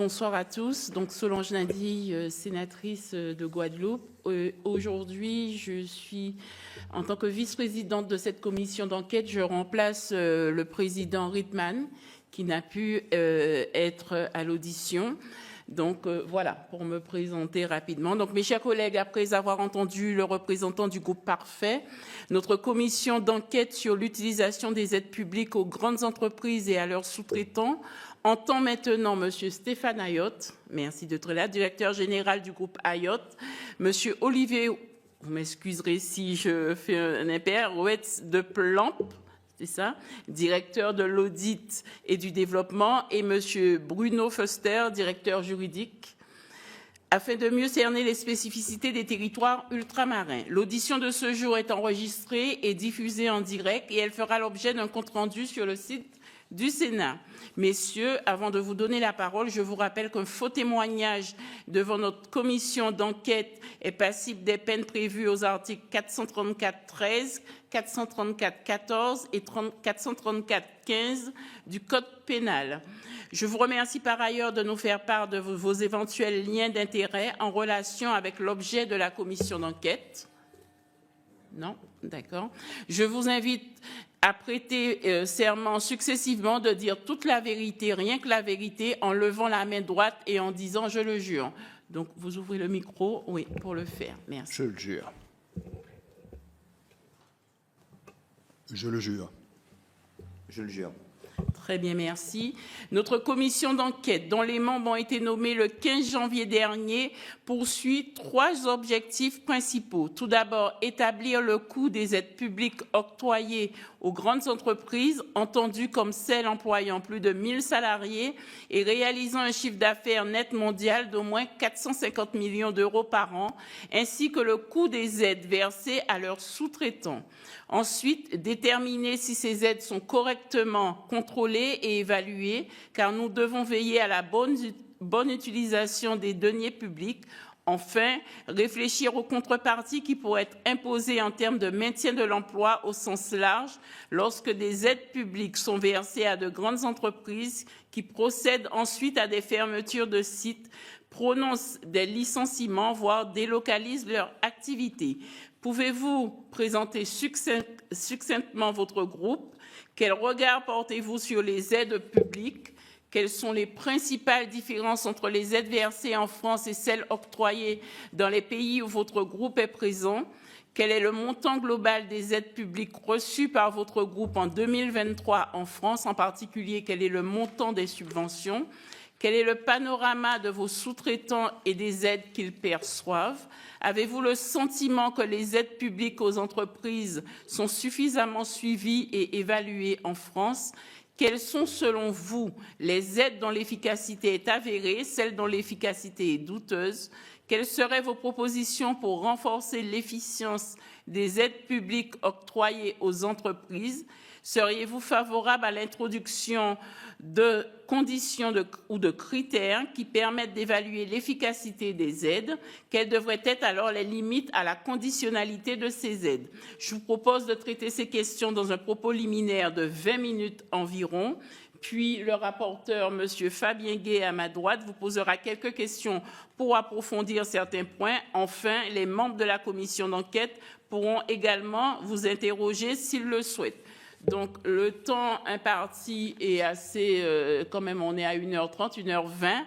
bonsoir à tous. Donc Solange Nadi, sénatrice de Guadeloupe. Aujourd'hui, je suis, en tant que vice-présidente de cette commission d'enquête, je remplace le président Rittmann, qui n'a pu être à l'audition. Donc voilà, pour me présenter rapidement. Donc mes chers collègues, après avoir entendu le représentant du groupe Parfait, notre commission d'enquête sur l'utilisation des aides publiques aux grandes entreprises et à leurs sous-traitants entend maintenant M. Stéphane Ayotte, merci d'être là, directeur général du groupe Ayotte, M. Olivier, vous m'excuserez si je fais un impair, Rouetz de Plamp, c'est ça, directeur de l'audit et du développement, et M. Bruno Fuster, directeur juridique, afin de mieux cerner les spécificités des territoires ultramarins. L'audition de ce jour est enregistrée et diffusée en direct et elle fera l'objet d'un compte-rendu sur le site du Sénat. Messieurs, avant de vous donner la parole, je vous rappelle qu'un faux témoignage devant notre commission d'enquête est passible des peines prévues aux articles 434-13, 434-14 et 434-15 du Code pénal. Je vous remercie par ailleurs de nous faire part de vos éventuels liens d'intérêt en relation avec l'objet de la commission d'enquête. Non? D'accord. Je vous invite à prêter serment successivement de dire toute la vérité, rien que la vérité, en levant la main droite et en disant « je le jure ». Donc, vous ouvrez le micro, oui, pour le faire. Merci. Je le jure. Je le jure. Je le jure. Très bien, merci. Notre commission d'enquête, dont les membres ont été nommés le 15 janvier dernier, poursuit 3 objectifs principaux. Tout d'abord, établir le coût des aides publiques octroyées aux grandes entreprises, entendues comme celles employant plus de 1000 salariés et réalisant un chiffre d'affaires net mondial d'au moins 450 millions d'euros par an, ainsi que le coût des aides versées à leurs sous-traitants. Ensuite, déterminer si ces aides sont correctement contrôlées et évaluées, car nous devons veiller à la bonne utilisation des deniers publics. Enfin, réfléchir aux contreparties qui pourraient être imposées en termes de maintien de l'emploi au sens large lorsque des aides publiques sont versées à de grandes entreprises qui procèdent ensuite à des fermetures de sites, prononcent des licenciements, voire délocalisent leur activité. Pouvez-vous présenter succinctement votre groupe? Quel regard portez-vous sur les aides publiques? Quelles sont les principales différences entre les aides versées en France et celles octroyées dans les pays où votre groupe est présent? Quel est le montant global des aides publiques reçues par votre groupe en 2023 en France? En particulier, quel est le montant des subventions? Quel est le panorama de vos sous-traitants et des aides qu'ils perçoivent? Avez-vous le sentiment que les aides publiques aux entreprises sont suffisamment suivies et évaluées en France? Quelles sont, selon vous, les aides dont l'efficacité est avérée, celles dont l'efficacité est douteuse? Quelles seraient vos propositions pour renforcer l'efficience des aides publiques octroyées aux entreprises? Seriez-vous favorable à l'introduction de conditions ou de critères qui permettent d'évaluer l'efficacité des aides? Quelles devraient être alors les limites à la conditionnalité de ces aides? Je vous propose de traiter ces questions dans un propos liminaire de 20 minutes environ. Puis le rapporteur, M. Fabien Gay, à ma droite, vous posera quelques questions pour approfondir certains points. Enfin, les membres de la commission d'enquête pourront également vous interroger s'ils le souhaitent. Donc, le temps imparti est assez, quand même, on est à 1h30, 1h20.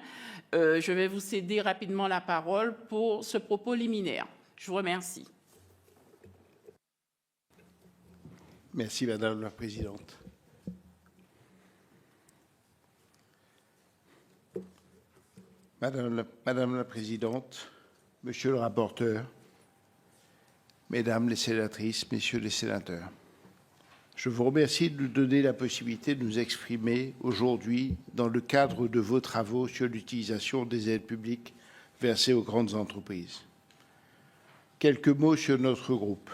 Je vais vous céder rapidement la parole pour ce propos liminaire. Je vous remercie. Merci, Madame la Présidente. Madame la Présidente, Monsieur le rapporteur, Mesdames les sénatrices, Messieurs les sénateurs, je vous remercie de nous donner la possibilité de nous exprimer aujourd'hui dans le cadre de vos travaux sur l'utilisation des aides publiques versées aux grandes entreprises. Quelques mots sur notre groupe.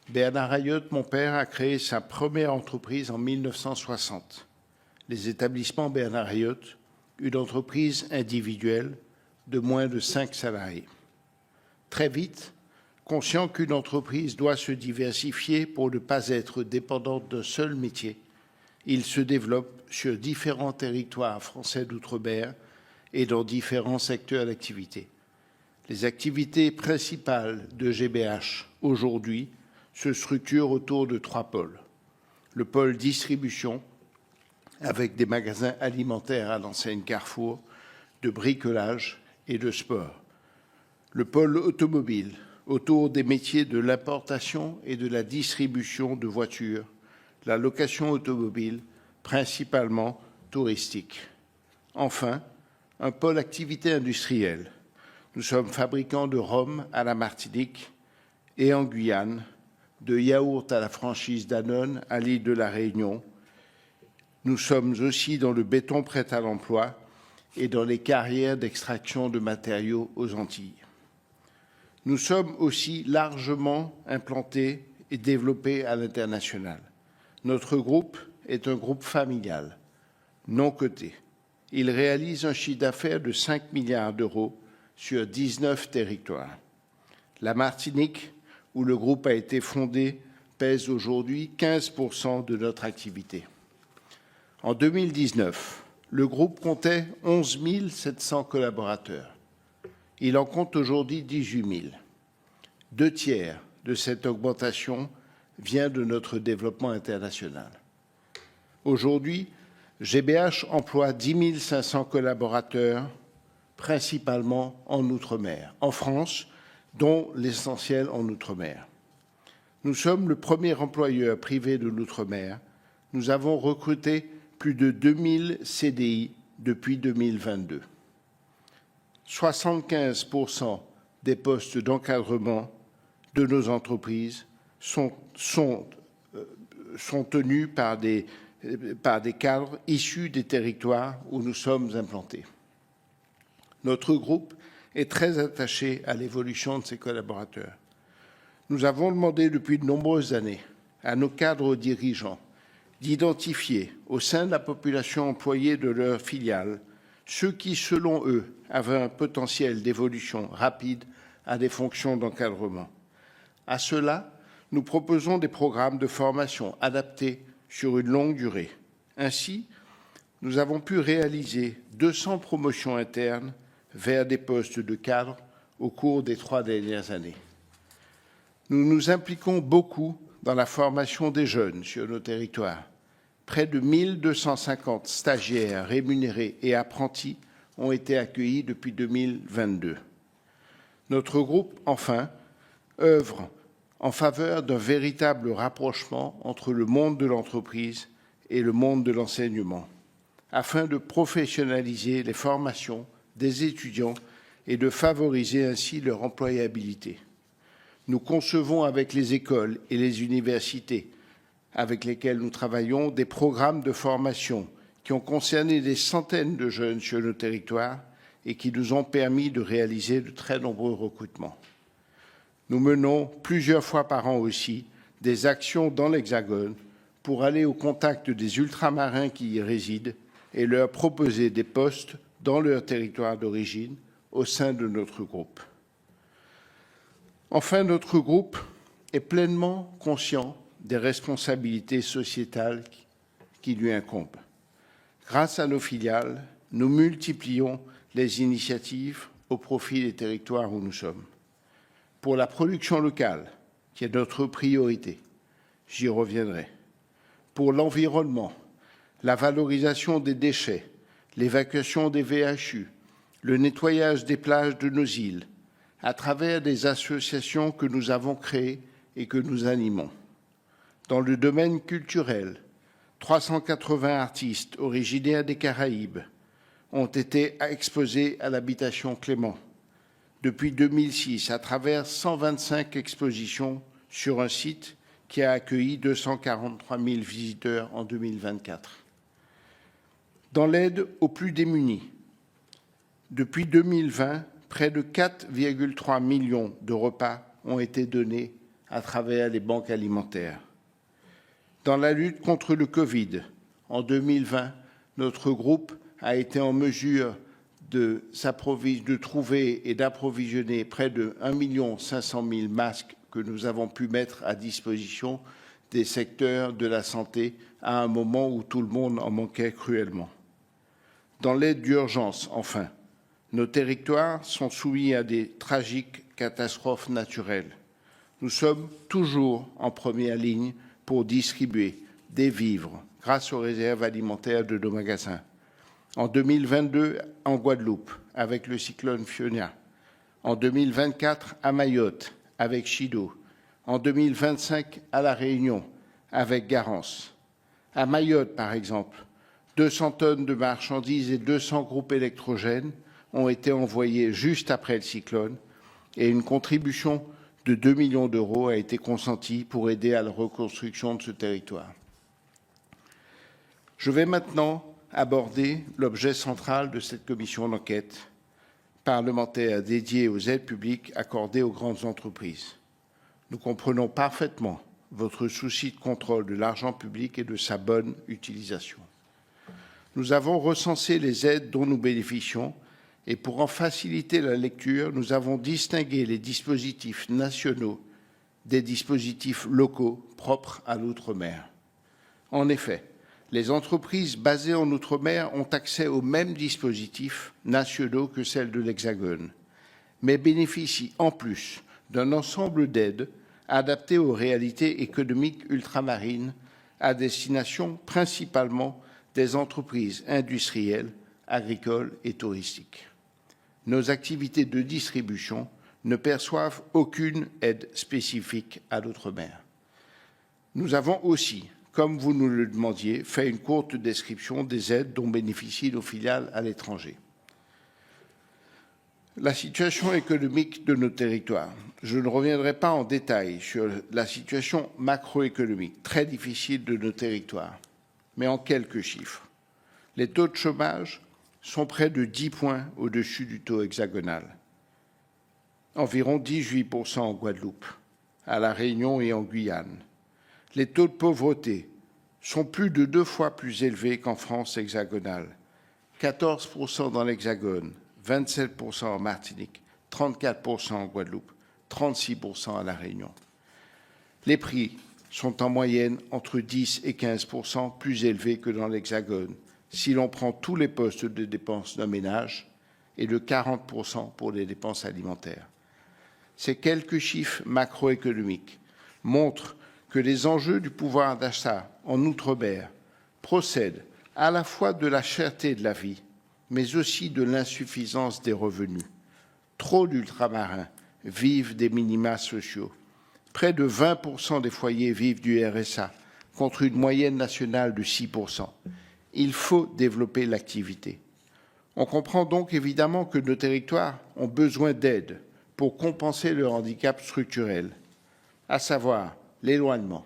Bernard Ayotte, mon père, a créé sa première entreprise en 1960. Les établissements Bernard Ayotte, une entreprise individuelle de moins de 5 salariés. Très vite, conscient qu'une entreprise doit se diversifier pour ne pas être dépendante d'un seul métier, il se développe sur différents territoires français d'outre-mer et dans différents secteurs d'activité. Les activités principales de GBH aujourd'hui se structurent autour de 3 pôles. Le pôle distribution, avec des magasins alimentaires à l'enseigne Carrefour, de bricolage et de sport. Le pôle automobile, autour des métiers de l'importation et de la distribution de voitures, la location automobile, principalement touristique. Enfin, un pôle activité industrielle. Nous sommes fabricants de rhum à la Martinique et en Guyane, de yaourt à la franchise Danone à l'île de la Réunion. Nous sommes aussi dans le béton prêt à l'emploi et dans les carrières d'extraction de matériaux aux Antilles. Nous sommes aussi largement implantés et développés à l'international. Notre groupe est un groupe familial, non coté. Il réalise un chiffre d'affaires de 5 milliards d'euros sur 19 territoires. La Martinique, où le groupe a été fondé, pèse aujourd'hui 15% de notre activité. En 2019, le groupe comptait 11 700 collaborateurs. Il en compte aujourd'hui 18 000. 2 tiers de cette augmentation vient de notre développement international. Aujourd'hui, GBH emploie 10 500 collaborateurs, principalement en Outre-mer, en France, dont l'essentiel en Outre-mer. Nous sommes le premier employeur privé de l'Outre-mer. Nous avons recruté plus de 2000 CDI depuis 2022. 75% des postes d'encadrement de nos entreprises sont tenus par des cadres issus des territoires où nous sommes implantés. Notre groupe est très attaché à l'évolution de ses collaborateurs. Nous avons demandé depuis de nombreuses années à nos cadres dirigeants d'identifier au sein de la population employée de leur filiale ceux qui, selon eux, avaient un potentiel d'évolution rapide à des fonctions d'encadrement. À cela, nous proposons des programmes de formation adaptés sur une longue durée. Ainsi, nous avons pu réaliser 200 promotions internes vers des postes de cadre au cours des 3 dernières années. Nous nous impliquons beaucoup dans la formation des jeunes sur nos territoires. Près de 1250 stagiaires rémunérés et apprentis ont été accueillis depuis 2022. Notre groupe, enfin, œuvre en faveur d'un véritable rapprochement entre le monde de l'entreprise et le monde de l'enseignement, afin de professionnaliser les formations des étudiants et de favoriser ainsi leur employabilité. Nous concevons avec les écoles et les universités avec lesquelles nous travaillons des programmes de formation qui ont concerné des centaines de jeunes sur nos territoires et qui nous ont permis de réaliser de très nombreux recrutements. Nous menons plusieurs fois par an aussi des actions dans l'Hexagone pour aller au contact des ultramarins qui y résident et leur proposer des postes dans leur territoire d'origine au sein de notre groupe. Enfin, notre groupe est pleinement conscient des responsabilités sociétales qui lui incombent. Grâce à nos filiales, nous multiplions les initiatives au profit des territoires où nous sommes. Pour la production locale, qui est notre priorité, j'y reviendrai. Pour l'environnement, la valorisation des déchets, l'évacuation des VHU, le nettoyage des plages de nos îles, à travers des associations que nous avons créées et que nous animons. Dans le domaine culturel, 380 artistes originaires des Caraïbes ont été exposés à l'habitation Clément depuis 2006 à travers 125 expositions sur un site qui a accueilli 243 000 visiteurs en 2024. Dans l'aide aux plus démunis, depuis 2020, près de 4,3 millions de repas ont été donnés à travers les banques alimentaires. Dans la lutte contre le Covid, en 2020, notre groupe a été en mesure de trouver et d'approvisionner près de 1 500 000 masques que nous avons pu mettre à disposition des secteurs de la santé à un moment où tout le monde en manquait cruellement. Dans l'aide d'urgence, enfin, Nos territoires sont soumis à des tragiques catastrophes naturelles. Nous sommes toujours en première ligne pour distribuer des vivres grâce aux réserves alimentaires de nos magasins. En 2022, en Guadeloupe, avec le cyclone Fiona. En 2024, à Mayotte, avec Chido. En 2025, à La Réunion, avec Garance. À Mayotte, par exemple, 200 tonnes de marchandises et 200 groupes électrogènes ont été envoyés juste après le cyclone et une contribution de 2 millions d'euros a été consentie pour aider à la reconstruction de ce territoire. Je vais maintenant aborder l'objet central de cette commission d'enquête parlementaire dédiée aux aides publiques accordées aux grandes entreprises. Nous comprenons parfaitement votre souci de contrôle de l'argent public et de sa bonne utilisation. Nous avons recensé les aides dont nous bénéficions et pour en faciliter la lecture, nous avons distingué les dispositifs nationaux des dispositifs locaux propres à l'outre-mer. En effet, les entreprises basées en Outre-mer ont accès aux mêmes dispositifs nationaux que celles de l'Hexagone, mais bénéficient en plus d'un ensemble d'aides adaptées aux réalités économiques ultramarines à destination principalement des entreprises industrielles, agricoles et touristiques. Nos activités de distribution ne perçoivent aucune aide spécifique à l'outre-mer. Nous avons aussi, comme vous nous le demandiez, fait une courte description des aides dont bénéficient nos filiales à l'étranger. La situation économique de nos territoires. Je ne reviendrai pas en détail sur la situation macroéconomique très difficile de nos territoires, mais en quelques chiffres. Les taux de chômage sont près de 10 points au-dessus du taux hexagonal. Environ 18% en Guadeloupe, à La Réunion et en Guyane. Les taux de pauvreté sont plus de 2 fois plus élevés qu'en France hexagonale. 14% dans l'Hexagone, 27% en Martinique, 34% en Guadeloupe, 36% à La Réunion. Les prix sont en moyenne entre 10 et 15% plus élevés que dans l'Hexagone, si l'on prend tous les postes de dépenses d'un ménage et de 40% pour les dépenses alimentaires. Ces quelques chiffres macroéconomiques montrent que les enjeux du pouvoir d'achat en Outre-mer procèdent à la fois de la cherté de la vie, mais aussi de l'insuffisance des revenus. Trop d'ultramarins vivent des minima sociaux. Près de 20% des foyers vivent du RSA, contre une moyenne nationale de 6%. Il faut développer l'activité. On comprend donc évidemment que nos territoires ont besoin d'aide pour compenser leur handicap structurel, à savoir l'éloignement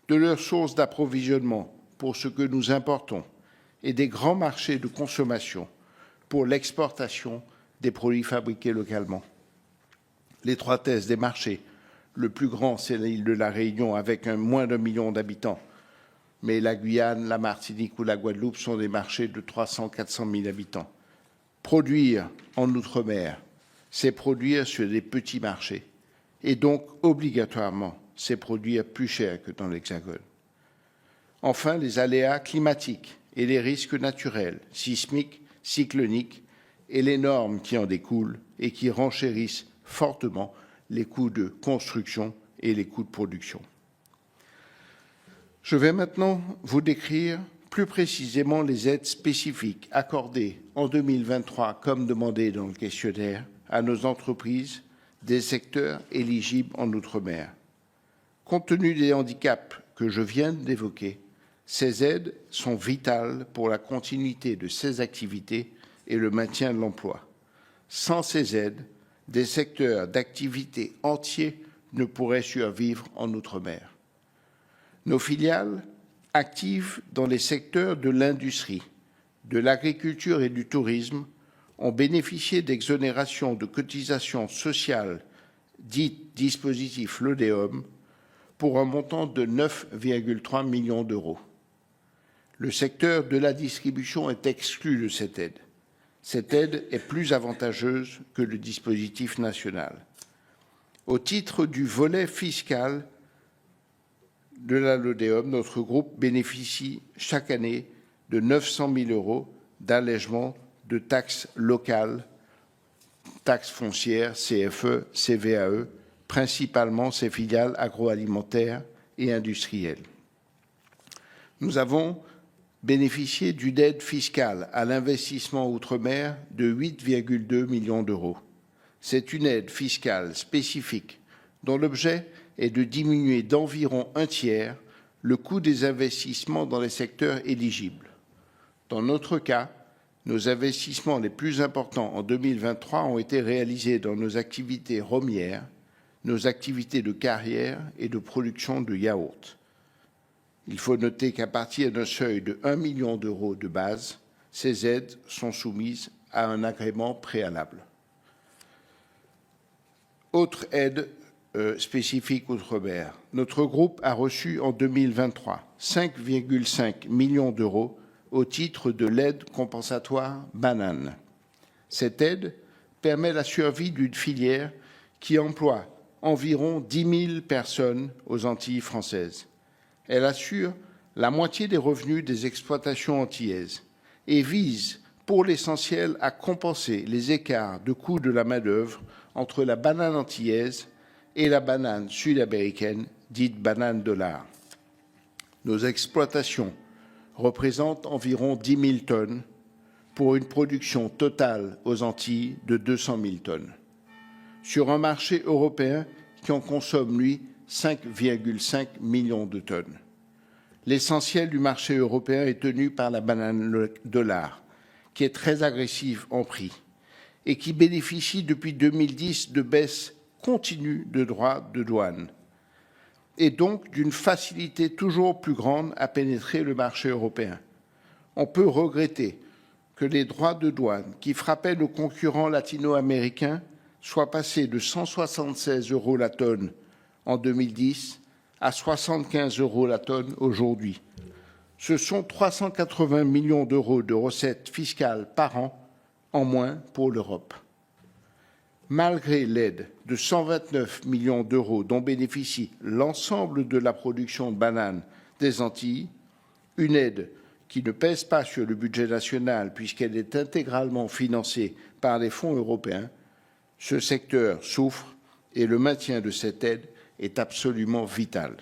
de leurs sources d'approvisionnement pour ce que nous importons et des grands marchés de consommation pour l'exportation des produits fabriqués localement. L'étroitesse des marchés, le plus grand, c'est l'île de La Réunion avec moins d'1 million d'habitants, mais la Guyane, la Martinique ou la Guadeloupe sont des marchés de 300-400 000 habitants. Produire en Outre-mer, c'est produire sur des petits marchés et donc obligatoirement c'est produire plus cher que dans l'Hexagone. Enfin, les aléas climatiques et les risques naturels, sismiques, cycloniques et les normes qui en découlent et qui renchérissent fortement les coûts de construction et les coûts de production. Je vais maintenant vous décrire plus précisément les aides spécifiques accordées en 2023, comme demandé dans le questionnaire, à nos entreprises des secteurs éligibles en Outre-mer. Compte tenu des handicaps que je viens d'évoquer, ces aides sont vitales pour la continuité de ces activités et le maintien de l'emploi. Sans ces aides, des secteurs d'activité entiers ne pourraient survivre en Outre-mer. Nos filiales, actives dans les secteurs de l'industrie, de l'agriculture et du tourisme, ont bénéficié d'exonérations de cotisations sociales dites dispositif Lodéum pour un montant de 9,3 millions d'euros. Le secteur de la distribution est exclu de cette aide. Cette aide est plus avantageuse que le dispositif national. Au titre du volet fiscal de la Lodéum, notre groupe bénéficie chaque année de 900 000 euros d'allègement de taxes locales taxe foncière, CFE, CVAE, principalement ses filiales agroalimentaires et industrielles. Nous avons bénéficié d'une aide fiscale à l'investissement outre-mer de 8,2 millions d'euros. C'est une aide fiscale spécifique dont l'objet est de diminuer d'environ un tiers le coût des investissements dans les secteurs éligibles. Dans notre cas, nos investissements les plus importants en 2023 ont été réalisés dans nos activités romières, nos activités de carrière et de production de yaourts. Il faut noter qu'à partir d'un seuil de 1 million d'euros de base, ces aides sont soumises à un agrément préalable. Autre aide spécifique outre-mer. Notre groupe a reçu en 2023 5,5 millions d'euros au titre de l'aide compensatoire banane. Cette aide permet la survie d'une filière qui emploie environ 10 000 personnes aux Antilles françaises. Elle assure la moitié des revenus des exploitations antillaises et vise pour l'essentiel à compenser les écarts de coût de la main-d'œuvre entre la banane antillaise et la banane sud-américaine, dite banane dollar. Nos exploitations représentent environ 10 000 tonnes pour une production totale aux Antilles de 200 000 tonnes. Sur un marché européen qui en consomme, lui, 5,5 millions de tonnes. L'essentiel du marché européen est tenu par la banane dollar, qui est très agressive en prix et qui bénéficie depuis 2010 de baisses continues de droits de douane et donc d'une facilité toujours plus grande à pénétrer le marché européen. On peut regretter que les droits de douane qui frappaient nos concurrents latino-américains soient passés de 176 € la tonne en 2010 à 75 € la tonne aujourd'hui. Ce sont 380 millions d'euros de recettes fiscales par an en moins pour l'Europe. Malgré l'aide de 129 millions d'euros dont bénéficie l'ensemble de la production de bananes des Antilles, une aide qui ne pèse pas sur le budget national puisqu'elle est intégralement financée par les fonds européens, ce secteur souffre et le maintien de cette aide est absolument vital.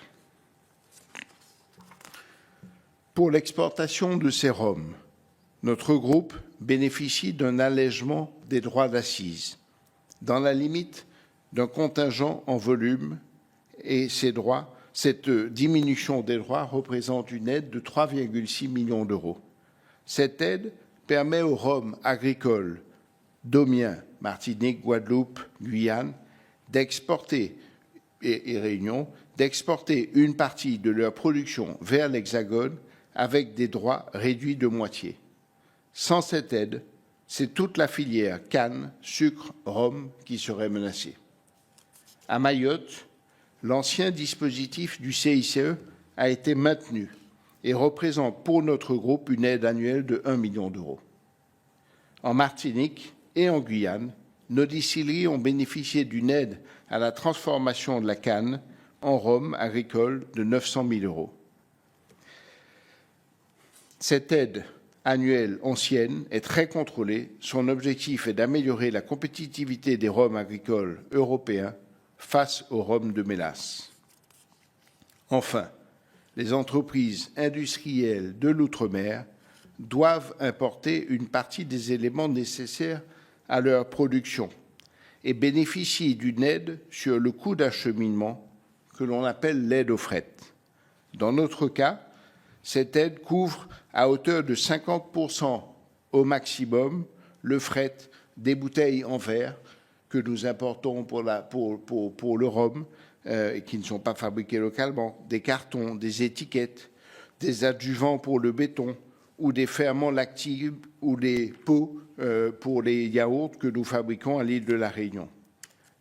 Pour l'exportation de ces rhums, notre groupe bénéficie d'un allègement des droits d'accise, dans la limite d'un contingent en volume, et cette diminution des droits représente une aide de 3,6 millions d'euros. Cette aide permet aux rhums agricoles d'Omiens, Martinique, Guadeloupe, Guyane, d'exporter et Réunion, d'exporter une partie de leur production vers l'Hexagone avec des droits réduits de moitié. Sans cette aide, c'est toute la filière canne, sucre, rhum qui serait menacée. À Mayotte, l'ancien dispositif du CICE a été maintenu et représente pour notre groupe une aide annuelle de 1 million d'euros. En Martinique et en Guyane, nos distilleries ont bénéficié d'une aide à la transformation de la canne en rhum agricole de 900 000 euros. Cette aide annuelle ancienne est très contrôlée. Son objectif est d'améliorer la compétitivité des rhums agricoles européens face aux rhums de mélasse. Enfin, les entreprises industrielles de l'outre-mer doivent importer une partie des éléments nécessaires à leur production et bénéficient d'une aide sur le coût d'acheminement que l'on appelle l'aide au fret. Dans notre cas, cette aide couvre à hauteur de 50% au maximum le fret des bouteilles en verre que nous importons pour le rhum et qui ne sont pas fabriquées localement, des cartons, des étiquettes, des adjuvants pour le béton ou des ferments lactifs ou des pots pour les yaourts que nous fabriquons à l'île de la Réunion.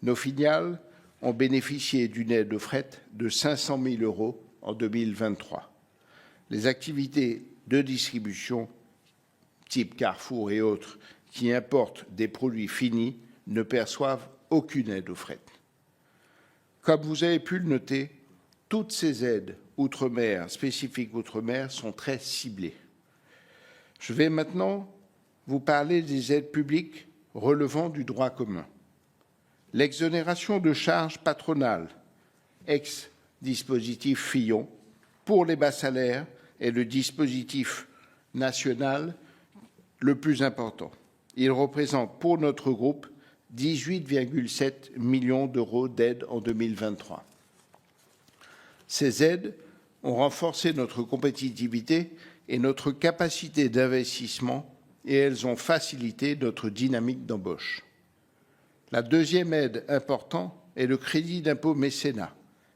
Nos filiales ont bénéficié d'une aide au fret de 500 000 euros en 2023. Les activités de distribution, type Carrefour et autres, qui importent des produits finis, ne perçoivent aucune aide au fret. Comme vous avez pu le noter, toutes ces aides outre-mer, spécifiques outre-mer, sont très ciblées. Je vais maintenant vous parler des aides publiques relevant du droit commun. L'exonération de charges patronales, ex-dispositif Fillon, pour les bas salaires est le dispositif national le plus important. Il représente pour notre groupe 18,7 millions d'euros d'aide en 2023. Ces aides ont renforcé notre compétitivité et notre capacité d'investissement et elles ont facilité notre dynamique d'embauche. La deuxième aide importante est le crédit d'impôt mécénat,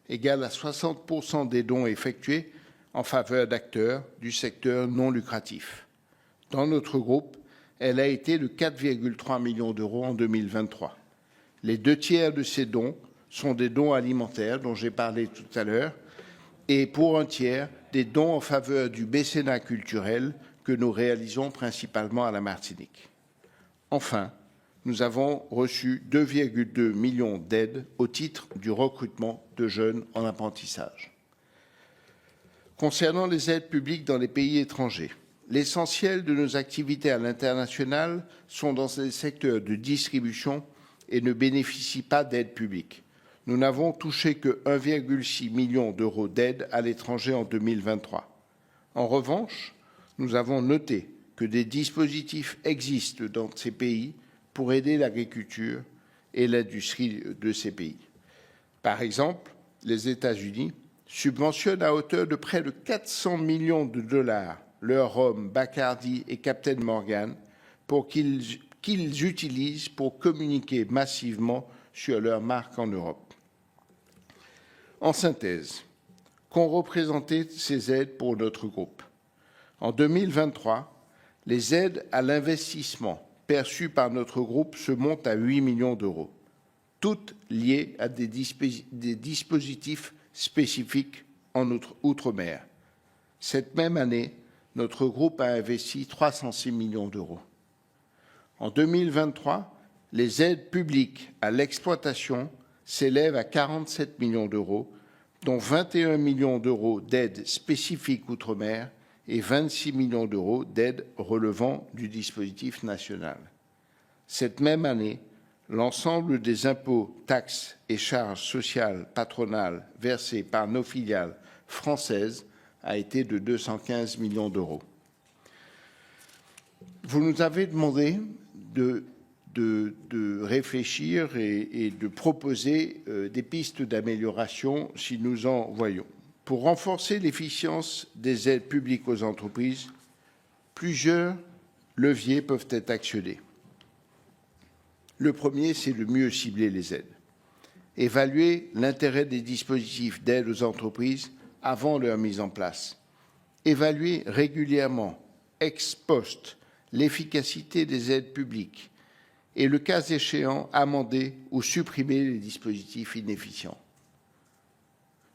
égal à 60% des dons effectués en faveur d'acteurs du secteur non lucratif. Dans notre groupe, elle a été de 4,3 millions d'euros en 2023. Les 2/3 de ces dons sont des dons alimentaires dont j'ai parlé tout à l'heure et pour 1/3 des dons en faveur du mécénat culturel que nous réalisons principalement à la Martinique. Enfin, nous avons reçu 2,2 millions d'aides au titre du recrutement de jeunes en apprentissage. Concernant les aides publiques dans les pays étrangers, l'essentiel de nos activités à l'international sont dans les secteurs de distribution et ne bénéficient pas d'aides publiques. Nous n'avons touché que 1,6 million d'euros d'aide à l'étranger en 2023. En revanche, nous avons noté que des dispositifs existent dans ces pays pour aider l'agriculture et l'industrie de ces pays. Par exemple, les États-Unis subventionnent à hauteur de près de 400 millions de dollars leur rhum, Bacardi et Captain Morgan pour qu'ils utilisent pour communiquer massivement sur leur marque en Europe. En synthèse, qu'ont représenté ces aides pour notre groupe? En 2023, les aides à l'investissement perçues par notre groupe se montent à 8 millions d'euros, toutes liées à des dispositifs spécifiques en Outre-mer. Cette même année, notre groupe a investi 306 millions d'euros. En 2023, les aides publiques à l'exploitation s'élèvent à 47 millions d'euros, dont 21 millions d'euros d'aides spécifiques Outre-mer et 26 millions d'euros d'aides relevant du dispositif national. Cette même année, l'ensemble des impôts, taxes et charges sociales patronales versés par nos filiales françaises a été de 215 millions d'euros. Vous nous avez demandé de réfléchir et de proposer des pistes d'amélioration si nous en voyons. Pour renforcer l'efficience des aides publiques aux entreprises, plusieurs leviers peuvent être actionnés. Le premier, c'est de mieux cibler les aides. Évaluer l'intérêt des dispositifs d'aide aux entreprises avant leur mise en place. Évaluer régulièrement, ex post, l'efficacité des aides publiques et, le cas échéant, amender ou supprimer les dispositifs inefficients.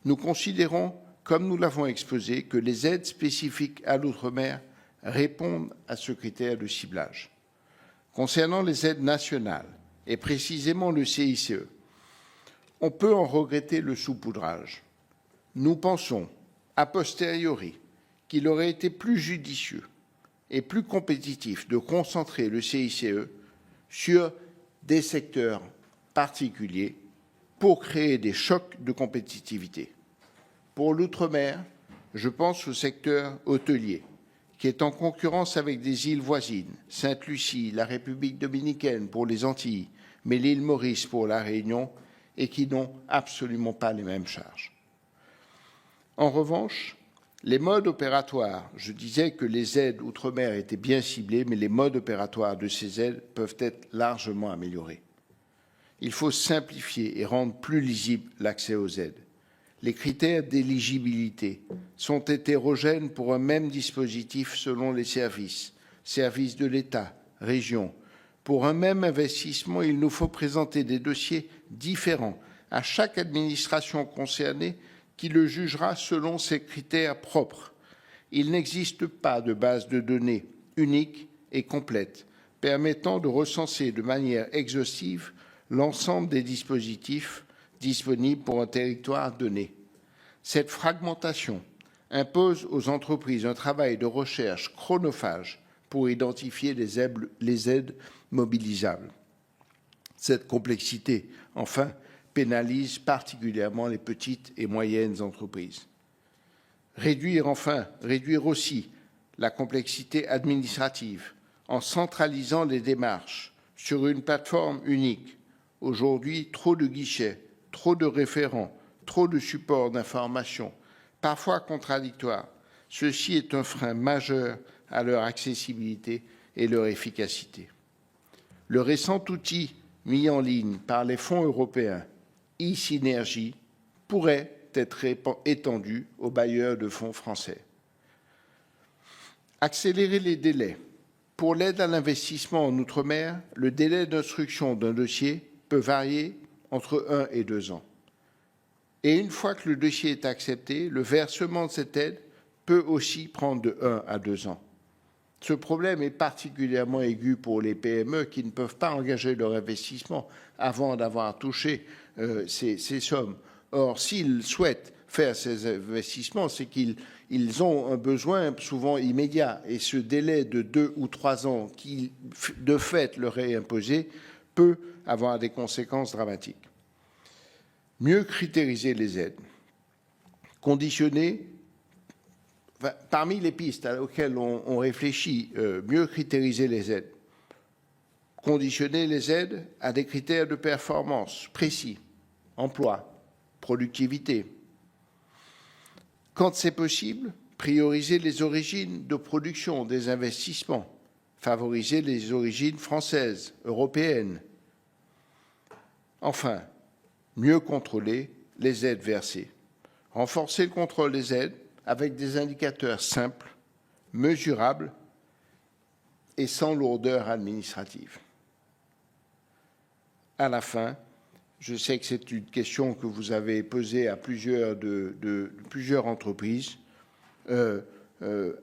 Nous considérons, comme nous l'avons exposé, que les aides spécifiques à l'outre-mer répondent à ce critère de ciblage. Concernant les aides nationales, et précisément le CICE, on peut en regretter le saupoudrage. Nous pensons, a posteriori, qu'il aurait été plus judicieux et plus compétitif de concentrer le CICE sur des secteurs particuliers pour créer des chocs de compétitivité. Pour l'outre-mer, je pense au secteur hôtelier, qui est en concurrence avec des îles voisines, Sainte-Lucie, la République dominicaine pour les Antilles, mais l'île Maurice pour la Réunion, et qui n'ont absolument pas les mêmes charges. En revanche, les modes opératoires, je disais que les aides outre-mer étaient bien ciblées, mais les modes opératoires de ces aides peuvent être largement améliorés. Il faut simplifier et rendre plus lisible l'accès aux aides. Les critères d'éligibilité sont hétérogènes pour un même dispositif selon les services de l'État, régions. Pour un même investissement, il nous faut présenter des dossiers différents à chaque administration concernée qui le jugera selon ses critères propres. Il n'existe pas de base de données unique et complète permettant de recenser de manière exhaustive l'ensemble des dispositifs disponibles pour un territoire donné. Cette fragmentation impose aux entreprises un travail de recherche chronophage pour identifier les aides mobilisables. Cette complexité, enfin, pénalise particulièrement les petites et moyennes entreprises. Réduire aussi la complexité administrative en centralisant les démarches sur une plateforme unique. Aujourd'hui, trop de guichets, trop de référents, trop de supports d'information, parfois contradictoires. Ceci est un frein majeur à leur accessibilité et leur efficacité. Le récent outil mis en ligne par les fonds européens, e-Synergie, pourrait être étendu aux bailleurs de fonds français. Accélérer les délais. Pour l'aide à l'investissement en Outre-mer, le délai d'instruction d'un dossier peut varier entre 1 et 2 ans. Et une fois que le dossier est accepté, le versement de cette aide peut aussi prendre de 1 à 2 ans. Ce problème est particulièrement aigu pour les PME qui ne peuvent pas engager leur investissement avant d'avoir touché ces sommes. Or, s'ils souhaitent faire ces investissements, c'est qu'ils ont un besoin souvent immédiat. Et ce délai de 2 ou 3 ans qui, de fait, leur est imposé peut avoir des conséquences dramatiques. Mieux critériser les aides. Conditionner, parmi les pistes auxquelles on réfléchit, mieux critériser les aides. Conditionner les aides à des critères de performance précis, emploi, productivité. Quand c'est possible, prioriser les origines de production des investissements, favoriser les origines françaises, européennes. Enfin, mieux contrôler les aides versées. Renforcer le contrôle des aides avec des indicateurs simples, mesurables et sans lourdeur administrative. À la fin, je sais que c'est une question que vous avez posée à plusieurs entreprises.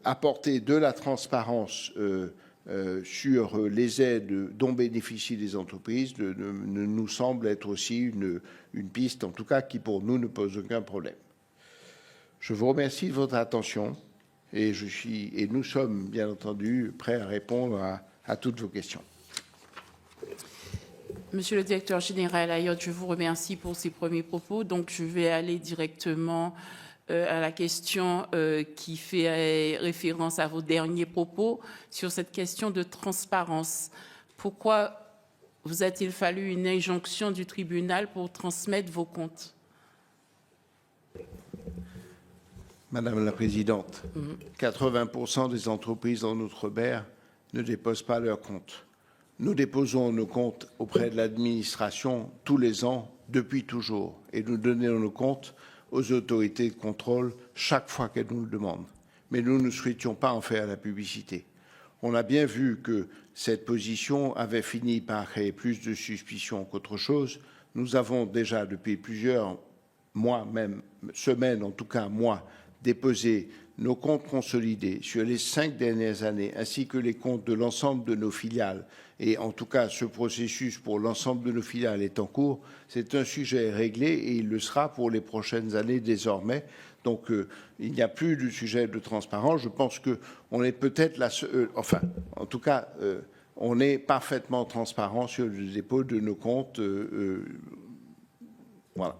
Apporter de la transparence sur les aides dont bénéficient les entreprises nous semble être aussi une piste, en tout cas, qui pour nous ne pose aucun problème. Je vous remercie de votre attention et nous sommes bien entendu prêts à répondre à toutes vos questions. Monsieur le directeur général Ayotte, je vous remercie pour ces premiers propos. Donc, je vais aller directement à la question qui fait référence à vos derniers propos sur cette question de transparence. Pourquoi vous a-t-il fallu une injonction du tribunal pour transmettre vos comptes? Madame la Présidente, 80% des entreprises en Outre-mer ne déposent pas leurs comptes. Nous déposons nos comptes auprès de l'administration tous les ans, depuis toujours, et nous donnons nos comptes aux autorités de contrôle chaque fois qu'elles nous le demandent. Mais nous ne souhaitions pas en faire la publicité. On a bien vu que cette position avait fini par créer plus de suspicions qu'autre chose. Nous avons déjà, depuis plusieurs mois, même semaines, en tout cas mois, déposé nos comptes consolidés sur les 5 dernières années, ainsi que les comptes de l'ensemble de nos filiales. Et en tout cas, ce processus pour l'ensemble de nos filiales est en cours. C'est un sujet réglé et il le sera pour les prochaines années désormais. Donc, il n'y a plus de sujet de transparence. Je pense qu'on est peut-être enfin, en tout cas, on est parfaitement transparent sur le dépôt de nos comptes. Voilà.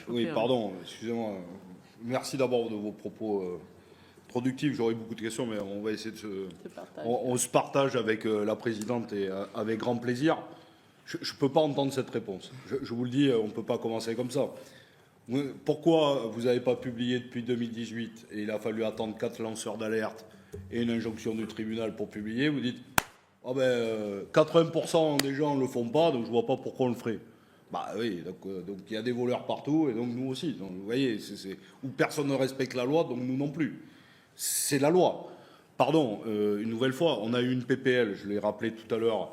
Oui, pardon, excusez-moi. Merci d'abord de vos propos productifs. J'aurais beaucoup de questions, mais on va essayer de on se partage avec la présidente et avec grand plaisir. Je ne peux pas entendre cette réponse. Je vous le dis, on ne peut pas commencer comme ça. Pourquoi vous n'avez pas publié depuis 2018 et il a fallu attendre 4 lanceurs d'alerte et une injonction du tribunal pour publier? Vous dites, oh ben, 80% des gens ne le font pas, donc je ne vois pas pourquoi on le ferait. Bah oui, donc il y a des voleurs partout, et donc nous aussi. Donc, vous voyez, où personne ne respecte la loi, donc nous non plus. C'est la loi. Pardon, une nouvelle fois, on a eu une PPL, je l'ai rappelé tout à l'heure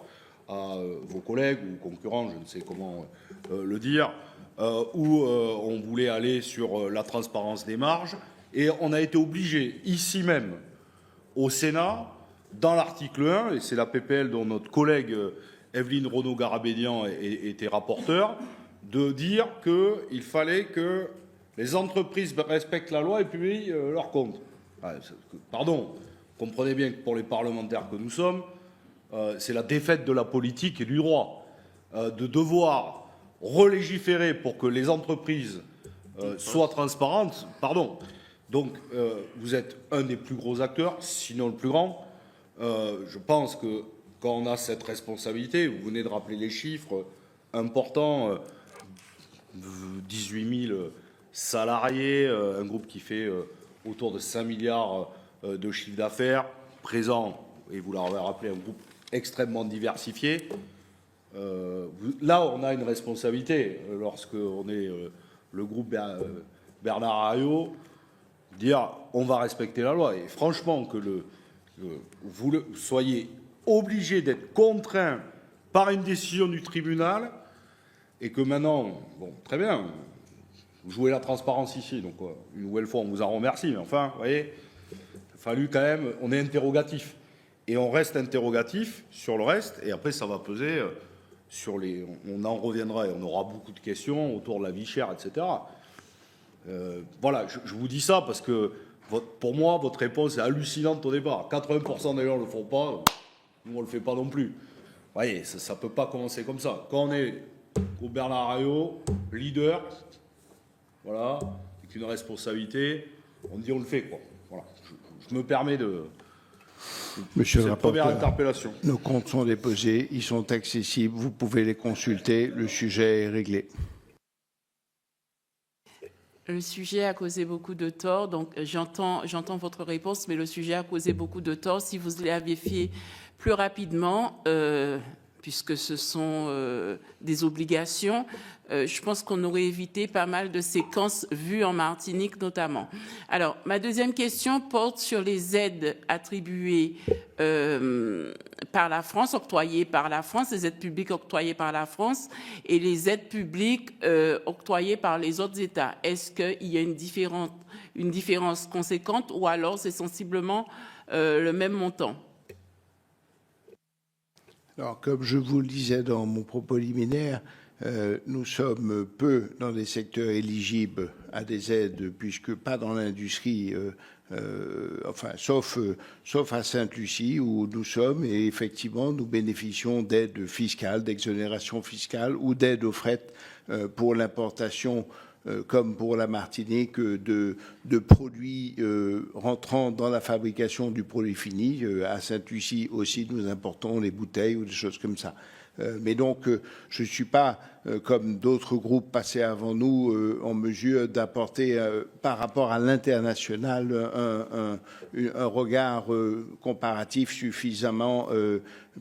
à vos collègues ou concurrents, je ne sais comment le dire, où on voulait aller sur la transparence des marges, et on a été obligé, ici même, au Sénat, dans l'article 1, et c'est la PPL dont notre collègue Evelyne Renaud-Garabédian était rapporteur, de dire qu'il fallait que les entreprises respectent la loi et publient leurs comptes. Pardon, comprenez bien que pour les parlementaires que nous sommes, c'est la défaite de la politique et du droit. De devoir relégiférer pour que les entreprises soient transparentes, pardon. Donc, vous êtes un des plus gros acteurs, sinon le plus grand. Je pense que quand on a cette responsabilité, vous venez de rappeler les chiffres importants, 18 000 salariés, un groupe qui fait autour de 5 milliards de chiffre d'affaires, présent, et vous l'avez rappelé, un groupe extrêmement diversifié. Là, on a une responsabilité, lorsqu'on est le groupe Bernard Arnault, dire on va respecter la loi. Et franchement, que vous soyez obligé d'être contraint par une décision du tribunal, et que maintenant, bon, très bien, vous jouez la transparence ici, donc une nouvelle fois, on vous en remercie, mais enfin, vous voyez, il a fallu quand même, on est interrogatif. Et on reste interrogatif sur le reste, et après, ça va peser sur les... On en reviendra, et on aura beaucoup de questions autour de la vie chère, etc. Voilà, je vous dis ça parce que pour moi, votre réponse est hallucinante au départ. 80% des gens ne le font pas, nous, on ne le fait pas non plus. Vous voyez, ça ne peut pas commencer comme ça. Quand on est au Bernard Arnault, leader, voilà, avec une responsabilité, on dit on le fait, quoi. Voilà. Je me permets de... Monsieur le rapporteur, première interpellation. Nos comptes sont déposés, ils sont accessibles, vous pouvez les consulter, le sujet est réglé. Le sujet a causé beaucoup de tort, donc j'entends votre réponse, mais le sujet a causé beaucoup de tort. Si vous l'avez fait plus rapidement, puisque ce sont des obligations, je pense qu'on aurait évité pas mal de séquences vues en Martinique notamment. Alors, ma deuxième question porte sur les aides attribuées par la France, octroyées par la France, les aides publiques octroyées par la France et les aides publiques octroyées par les autres États. Est-ce qu'il y a une différence conséquente ou alors c'est sensiblement le même montant? Alors, comme je vous le disais dans mon propos liminaire, nous sommes peu dans les secteurs éligibles à des aides, puisque pas dans l'industrie, enfin, sauf à Sainte-Lucie où nous sommes, et effectivement, nous bénéficions d'aides fiscales, d'exonération fiscale ou d'aides au fret pour l'importation, comme pour la Martinique, de produits rentrant dans la fabrication du produit fini. À Sainte-Lucie aussi, nous importons les bouteilles ou des choses comme ça. Mais donc, je ne suis pas, comme d'autres groupes passés avant nous, en mesure d'apporter, par rapport à l'international, un regard comparatif suffisamment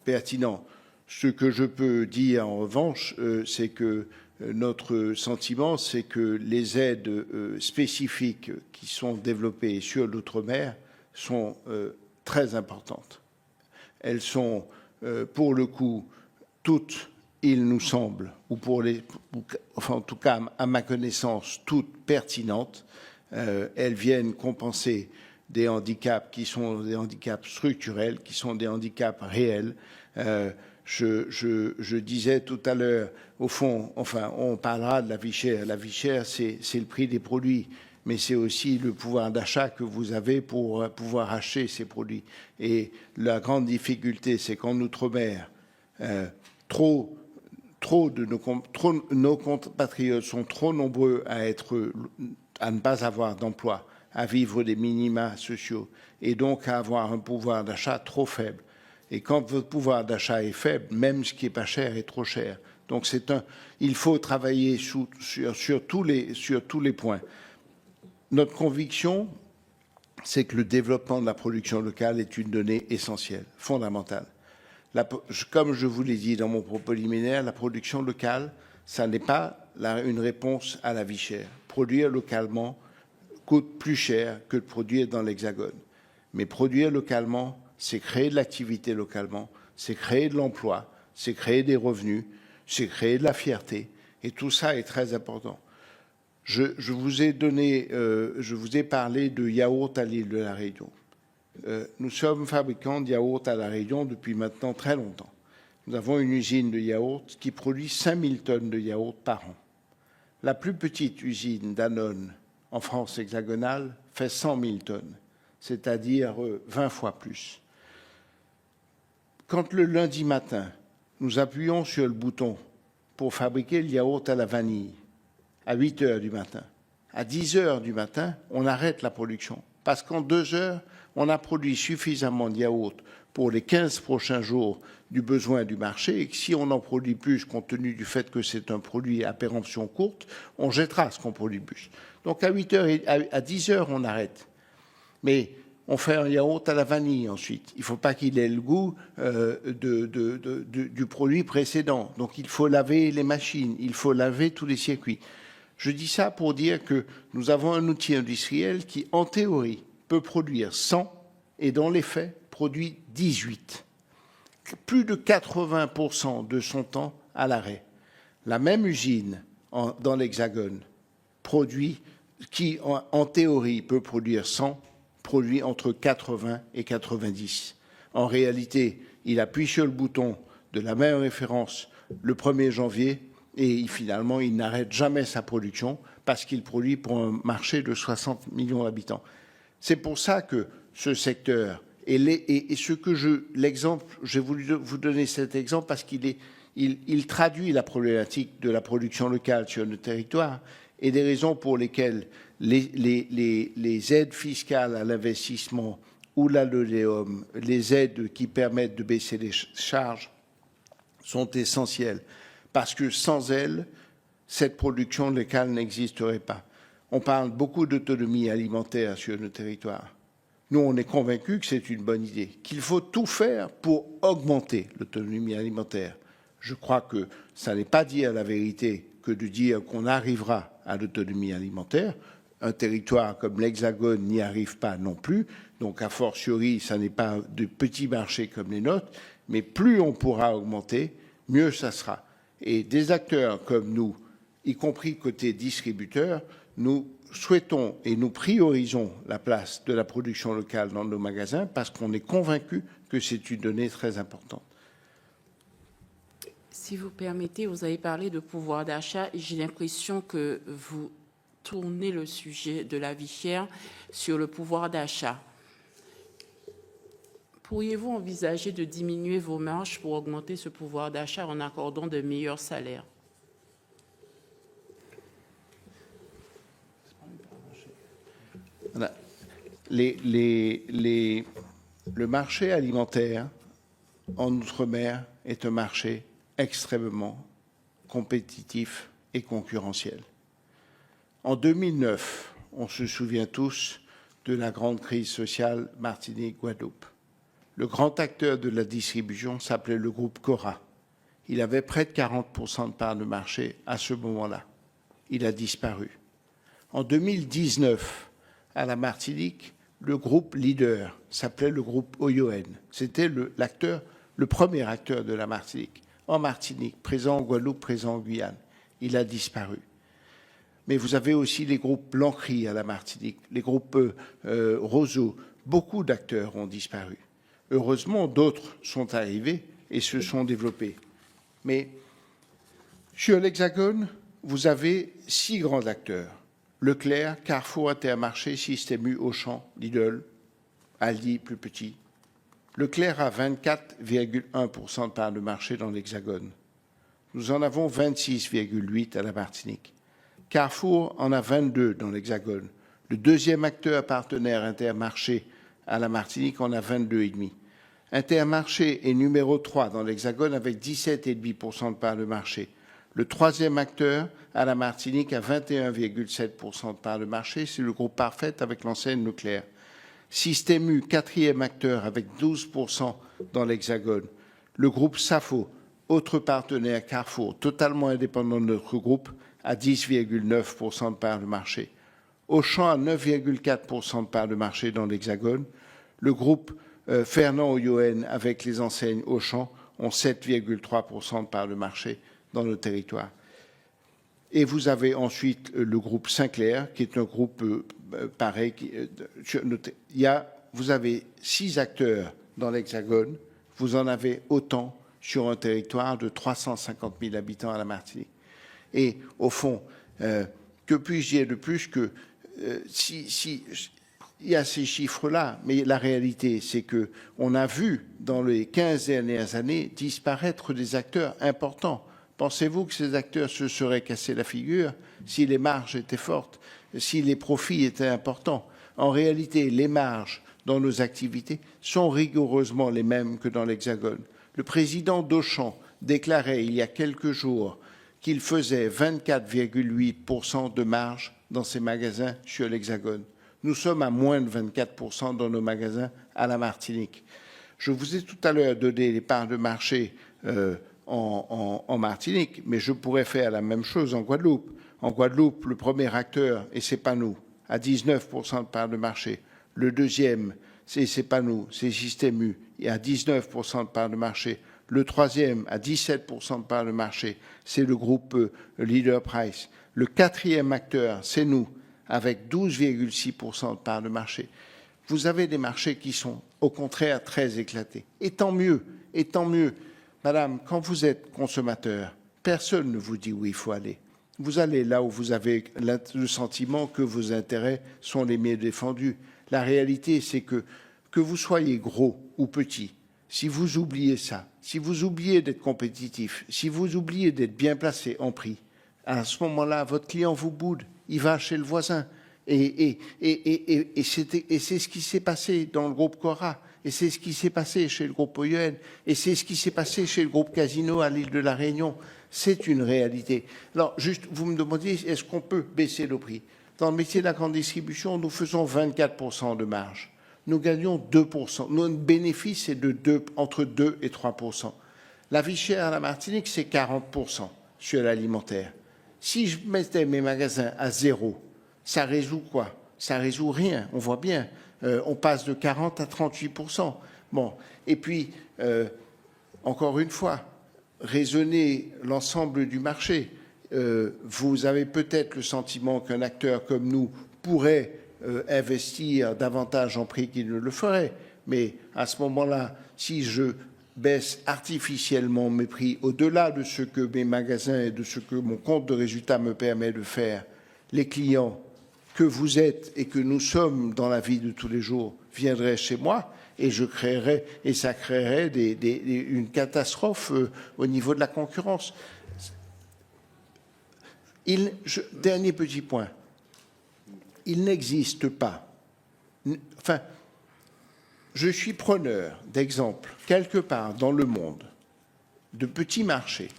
pertinent. Ce que je peux dire, en revanche, c'est que notre sentiment, c'est que les aides spécifiques qui sont développées sur l'outre-mer sont très importantes. Elles sont, pour le coup, toutes, il nous semble, enfin en tout cas à ma connaissance, toutes pertinentes. Elles viennent compenser des handicaps qui sont des handicaps structurels, qui sont des handicaps réels. Je disais tout à l'heure, au fond, enfin, on parlera de la vie chère. La vie chère, c'est le prix des produits, mais c'est aussi le pouvoir d'achat que vous avez pour pouvoir acheter ces produits. Et la grande difficulté, c'est qu'en Outre-mer, nos compatriotes sont trop nombreux à ne pas avoir d'emploi, à vivre des minima sociaux, et donc à avoir un pouvoir d'achat trop faible. Et quand votre pouvoir d'achat est faible, même ce qui n'est pas cher est trop cher. Donc il faut travailler sur tous les points. Notre conviction, c'est que le développement de la production locale est une donnée essentielle, fondamentale. Comme je vous l'ai dit dans mon propos liminaire, la production locale, ça n'est pas une réponse à la vie chère. Produire localement coûte plus cher que de produire dans l'Hexagone. Mais produire localement, c'est créer de l'activité localement, c'est créer de l'emploi, c'est créer des revenus, c'est créer de la fierté. Et tout ça est très important. Je vous ai parlé de yaourt à l'île de la Réunion. Nous sommes fabricants de yaourt à la Réunion depuis maintenant très longtemps. Nous avons une usine de yaourt qui produit 5000 tonnes de yaourt par an. La plus petite usine Danone en France hexagonale fait 100 000 tonnes. c'est-à-dire 20 fois plus. Quand le lundi matin, nous appuyons sur le bouton pour fabriquer le yaourt à la vanille, à 8 heures du matin, à 10 heures du matin, on arrête la production. Parce qu'en 2 heures, on a produit suffisamment de yaourt pour les 15 prochains jours du besoin du marché et que si on en produit plus, compte tenu du fait que c'est un produit à péremption courte, on jettera ce qu'on produit plus. Donc à 8 heures et à 10 heures, on arrête. Mais on fait un yaourt à la vanille ensuite. Il ne faut pas qu'il ait le goût du produit précédent. Donc il faut laver les machines, il faut laver tous les circuits. Je dis ça pour dire que nous avons un outil industriel qui, en théorie, peut produire 100 et dans les faits, produit 18. Plus de 80% de son temps à l'arrêt. La même usine dans l'Hexagone produit, qui en théorie peut produire 100, produit entre 80 et 90. En réalité, il appuie sur le bouton de la même référence le 1er janvier et finalement, il n'arrête jamais sa production parce qu'il produit pour un marché de 60 millions d'habitants. C'est pour ça que ce secteur, l'exemple, j'ai voulu vous donner cet exemple parce qu'il traduit la problématique de la production locale sur le territoire et des raisons pour lesquelles les aides fiscales à l'investissement ou la LODEOM, les aides qui permettent de baisser les charges, sont essentielles. Parce que sans elles, cette production locale n'existerait pas. On parle beaucoup d'autonomie alimentaire sur nos territoires. Nous, on est convaincus que c'est une bonne idée, qu'il faut tout faire pour augmenter l'autonomie alimentaire. Je crois que ça n'est pas dire la vérité que de dire qu'on arrivera à l'autonomie alimentaire. Un territoire comme l'Hexagone n'y arrive pas non plus. Donc, a fortiori, ça n'est pas de petits marchés comme les nôtres. Mais plus on pourra augmenter, mieux ça sera. Et des acteurs comme nous, y compris côté distributeurs, nous souhaitons et nous priorisons la place de la production locale dans nos magasins parce qu'on est convaincus que c'est une donnée très importante. Si vous permettez, vous avez parlé de pouvoir d'achat et j'ai l'impression que vous tournez le sujet de la vie chère sur le pouvoir d'achat. Pourriez-vous envisager de diminuer vos marges pour augmenter ce pouvoir d'achat en accordant de meilleurs salaires? Le marché alimentaire en Outre-mer est un marché extrêmement compétitif et concurrentiel. En 2009, on se souvient tous de la grande crise sociale Martinique-Guadeloupe. Le grand acteur de la distribution s'appelait le groupe Cora. Il avait près de 40% de part de marché à ce moment-là. Il a disparu. En 2019, à la Martinique, le groupe leader s'appelait le groupe Oyoen. C'était le premier acteur de la Martinique. En Martinique, présent en Guadeloupe, présent en Guyane. Il a disparu. Mais vous avez aussi les groupes Lancry à la Martinique, les groupes Roseau. Beaucoup d'acteurs ont disparu. Heureusement, d'autres sont arrivés et se sont développés. Mais sur l'Hexagone, vous avez 6 grands acteurs. Leclerc, Carrefour, Intermarché, Système U, Auchan, Lidl, Aldi, plus petit. Leclerc a 24,1% de part de marché dans l'Hexagone. Nous en avons 26,8% à la Martinique. Carrefour en a 22 dans l'Hexagone. Le deuxième acteur partenaire Intermarché à la Martinique en a 22,5%. Intermarché est numéro 3 dans l'Hexagone avec 17,5% de part de marché. Le troisième acteur à la Martinique a 21,7% de part de marché. C'est le groupe Parfait avec l'enseigne Leclerc. Système U, quatrième acteur avec 12% dans l'Hexagone. Le groupe Safo, autre partenaire Carrefour, totalement indépendant de notre groupe, à 10,9% de part de marché. Auchan a 9,4% de part de marché dans l'Hexagone. Le groupe Fernand Oyoen avec les enseignes Auchan ont 7,3% de part de marché dans le territoire. Et vous avez ensuite le groupe Sinclair, qui est un groupe pareil. Vous avez 6 acteurs dans l'Hexagone, vous en avez autant sur un territoire de 350 000 habitants à la Martinique. Et au fond, que puis-je dire de plus que il y a ces chiffres-là, mais la réalité, c'est qu'on a vu dans les 15 dernières années disparaître des acteurs importants. Pensez-vous que ces acteurs se seraient cassés la figure si les marges étaient fortes, si les profits étaient importants? En réalité, les marges dans nos activités sont rigoureusement les mêmes que dans l'Hexagone. Le président d'Auchan déclarait il y a quelques jours qu'il faisait 24,8% de marge dans ses magasins sur l'Hexagone. Nous sommes à moins de 24% dans nos magasins à la Martinique. Je vous ai tout à l'heure donné les parts de marché en Martinique, mais je pourrais faire la même chose en Guadeloupe. En Guadeloupe, le premier acteur, et ce n'est pas nous, a 19% de parts de marché. Le deuxième, c'est pas nous, c'est Système U, il a 19% de parts de marché. Le troisième a 17% de parts de marché, c'est le groupe Leader Price. Le quatrième acteur, c'est nous, avec 12,6% de parts de marché. Vous avez des marchés qui sont au contraire très éclatés. Et tant mieux, et tant mieux. Madame, quand vous êtes consommateur, personne ne vous dit où il faut aller. Vous allez là où vous avez le sentiment que vos intérêts sont les mieux défendus. La réalité, c'est que vous soyez gros ou petit, si vous oubliez ça, si vous oubliez d'être compétitif, si vous oubliez d'être bien placé en prix, à ce moment-là, votre client vous boude, il va chez le voisin. Et c'est ce qui s'est passé dans le groupe Cora, et c'est ce qui s'est passé chez le groupe OUN, et c'est ce qui s'est passé chez le groupe Casino à l'île de la Réunion. C'est une réalité. Alors, juste, vous me demandez, est-ce qu'on peut baisser le prix? Dans le métier de la grande distribution, nous faisons 24% de marge. Nous gagnons 2%. Notre bénéfice est entre 2 et 3%. La vie chère à la Martinique, c'est 40% sur l'alimentaire. Si je mettais mes magasins à zéro, ça résout quoi? Ça résout rien, on voit bien. On passe de 40 à 38%. Bon, et puis, encore une fois, raisonner l'ensemble du marché. Vous avez peut-être le sentiment qu'un acteur comme nous pourrait investir davantage en prix qu'il ne le ferait. Mais à ce moment-là, si je baisse artificiellement mes prix au-delà de ce que mes magasins et de ce que mon compte de résultat me permet de faire, les clients que vous êtes et que nous sommes dans la vie de tous les jours viendraient chez moi et ça créerait une catastrophe au niveau de la concurrence. Dernier petit point. Il n'existe pas. Enfin, je suis preneur d'exemples quelque part dans le monde de petits marchés,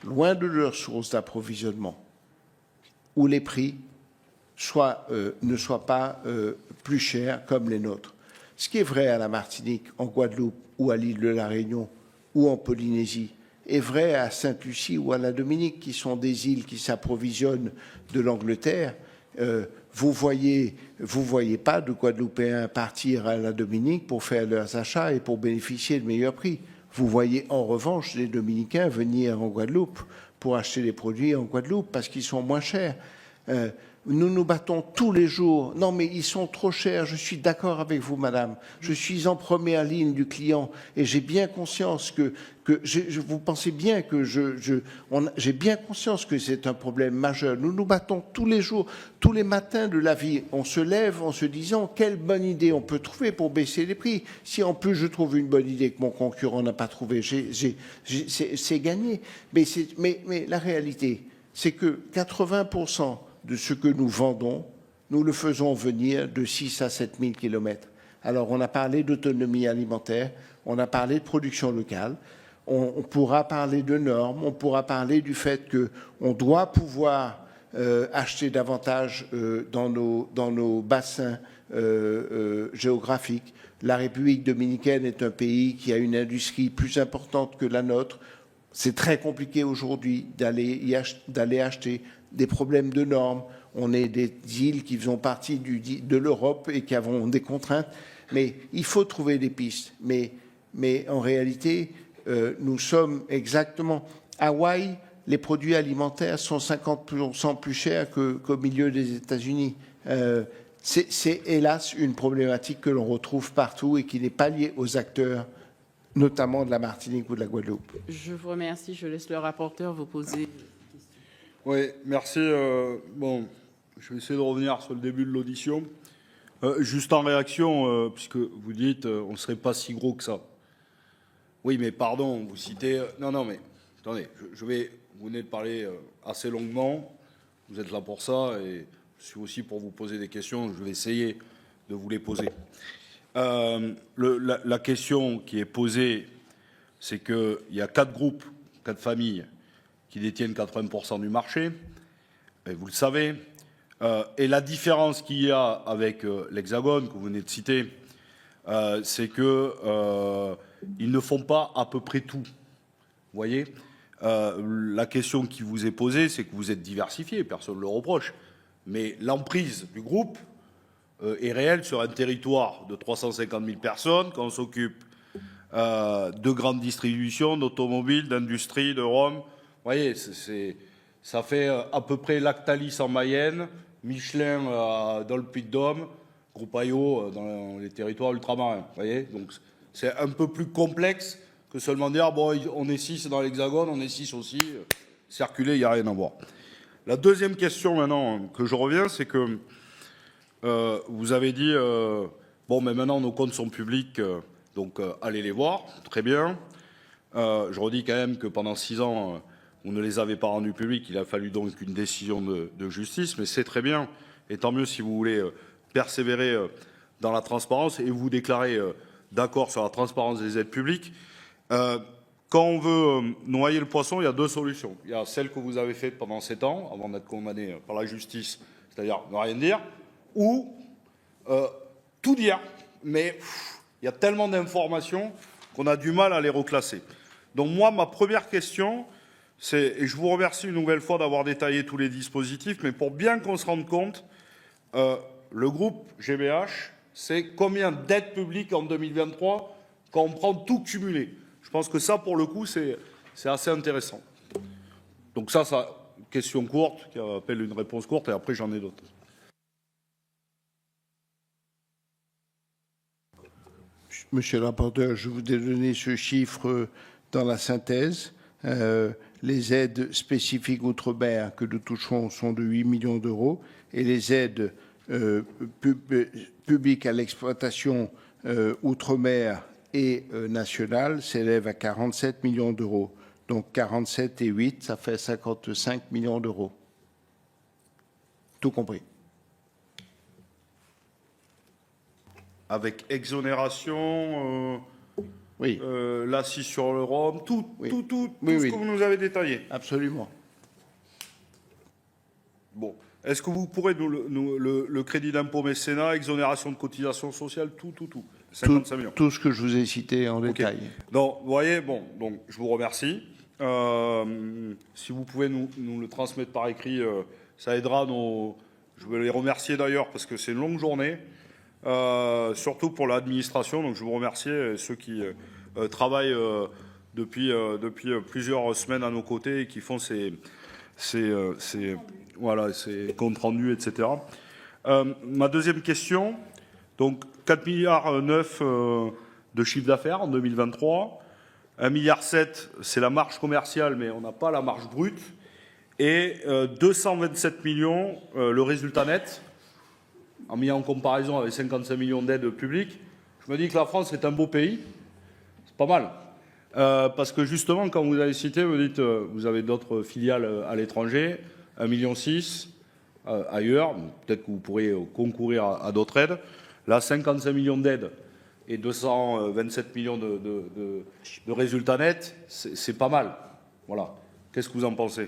loin de leurs sources d'approvisionnement, où les prix ne soient pas plus chers comme les nôtres. Ce qui est vrai à la Martinique, en Guadeloupe ou à l'île de la Réunion ou en Polynésie est vrai à Sainte-Lucie ou à la Dominique, qui sont des îles qui s'approvisionnent de l'Angleterre. Vous voyez pas de Guadeloupéens partir à la Dominique pour faire leurs achats et pour bénéficier de meilleurs prix. Vous voyez en revanche des Dominicains venir en Guadeloupe pour acheter des produits en Guadeloupe parce qu'ils sont moins chers. Nous nous battons tous les jours. Non, mais ils sont trop chers. Je suis d'accord avec vous, madame. Je suis en première ligne du client et j'ai bien conscience vous pensez bien que j'ai bien conscience que c'est un problème majeur. Nous nous battons tous les jours, tous les matins de la vie. On se lève en se disant quelle bonne idée on peut trouver pour baisser les prix. Si en plus je trouve une bonne idée que mon concurrent n'a pas trouvée, c'est gagné. Mais la réalité, c'est que 80% de ce que nous vendons, nous le faisons venir de 6 à 7 000 kilomètres. Alors, on a parlé d'autonomie alimentaire, on a parlé de production locale, on pourra parler de normes, on pourra parler du fait qu'on doit pouvoir acheter davantage dans nos bassins géographiques. La République dominicaine est un pays qui a une industrie plus importante que la nôtre. C'est très compliqué aujourd'hui d'aller acheter, des problèmes de normes. On est des îles qui font partie de l'Europe et qui avons des contraintes. Mais il faut trouver des pistes. Mais en réalité, nous sommes exactement... Hawaï, les produits alimentaires sont 50% plus chers qu'au milieu des États-Unis. C'est hélas une problématique que l'on retrouve partout et qui n'est pas liée aux acteurs, notamment de la Martinique ou de la Guadeloupe. Je vous remercie. Je laisse le rapporteur vous poser... Oui, merci. Bon, je vais essayer de revenir sur le début de l'audition. Juste en réaction, puisque vous dites on ne serait pas si gros que ça. Oui, mais pardon, vous citez... non, mais attendez, vous venez de parler assez longuement, vous êtes là pour ça, et je suis aussi pour vous poser des questions, je vais essayer de vous les poser. La question qui est posée, c'est qu'il y a 4 groupes, 4 familles qui détiennent 80% du marché, et vous le savez, et la différence qu'il y a avec l'Hexagone, que vous venez de citer, c'est que ils ne font pas à peu près tout. Vous voyez, la question qui vous est posée, c'est que vous êtes diversifié, personne ne le reproche, mais l'emprise du groupe est réelle sur un territoire de 350 000 personnes, quand on s'occupe de grandes distributions, d'automobiles, d'industrie, de Rome. Vous voyez, ça fait à peu près Lactalis en Mayenne, Michelin dans le Puy-de-Dôme, Groupe Ayo dans les territoires ultramarins. Vous voyez, donc c'est un peu plus complexe que seulement dire bon, on est 6 dans l'Hexagone, on est 6 aussi. Circuler, il n'y a rien à voir. La deuxième question maintenant que je reviens, c'est que vous avez dit bon, mais maintenant nos comptes sont publics, donc allez les voir, très bien. Je redis quand même que pendant 6 ans, on ne les avait pas rendus publics. Il a fallu donc une décision de justice, mais c'est très bien. Et tant mieux si vous voulez persévérer dans la transparence et vous déclarer d'accord sur la transparence des aides publiques. Quand on veut noyer le poisson, il y a 2 solutions. Il y a celle que vous avez faite pendant 7 ans, avant d'être condamné par la justice, c'est-à-dire ne rien dire, ou tout dire, mais il y a tellement d'informations qu'on a du mal à les reclasser. Donc moi, ma première question, c'est, et je vous remercie une nouvelle fois d'avoir détaillé tous les dispositifs, mais pour bien qu'on se rende compte, le groupe GBH, c'est combien d'aides publiques en 2023 quand on prend tout cumulé? Je pense que ça, pour le coup, c'est assez intéressant. Donc ça, question courte, qui appelle une réponse courte, et après j'en ai d'autres. Monsieur le rapporteur, je vous ai donné ce chiffre dans la synthèse. Les aides spécifiques outre-mer que nous toucherons sont de 8 millions d'euros et les aides publiques à l'exploitation outre-mer et nationale s'élèvent à 47 millions d'euros. Donc 47 et 8, ça fait 55 millions d'euros. Tout compris. Avec exonération, oui. l'assis sur le Rhum, tout oui. ce oui. que vous nous avez détaillé. Absolument. Bon. Est-ce que vous pourrez le crédit d'impôt mécénat, exonération de cotisation sociale, tout 55 millions. Tout ce que je vous ai cité en détail. Donc, vous voyez, bon, donc je vous remercie. Si vous pouvez nous le transmettre par écrit, ça aidera nos... Je veux les remercier d'ailleurs parce que c'est une longue journée. Surtout pour l'administration, donc je vous remercie ceux qui travaillent depuis plusieurs semaines à nos côtés et qui font ces comptes rendus, etc. Ma deuxième question, donc 4,9 milliards de chiffre d'affaires en 2023, 1,7 milliard c'est la marge commerciale, mais on n'a pas la marge brute, et 227 millions le résultat net. En mis en comparaison avec 55 millions d'aides publiques, je me dis que la France est un beau pays. C'est pas mal. Parce que justement, quand vous avez cité, vous dites vous avez d'autres filiales à l'étranger, 1,6 million ailleurs. Peut-être que vous pourriez concourir à d'autres aides. Là, 55 millions d'aides et 227 millions de résultats nets, c'est pas mal. Voilà. Qu'est-ce que vous en pensez?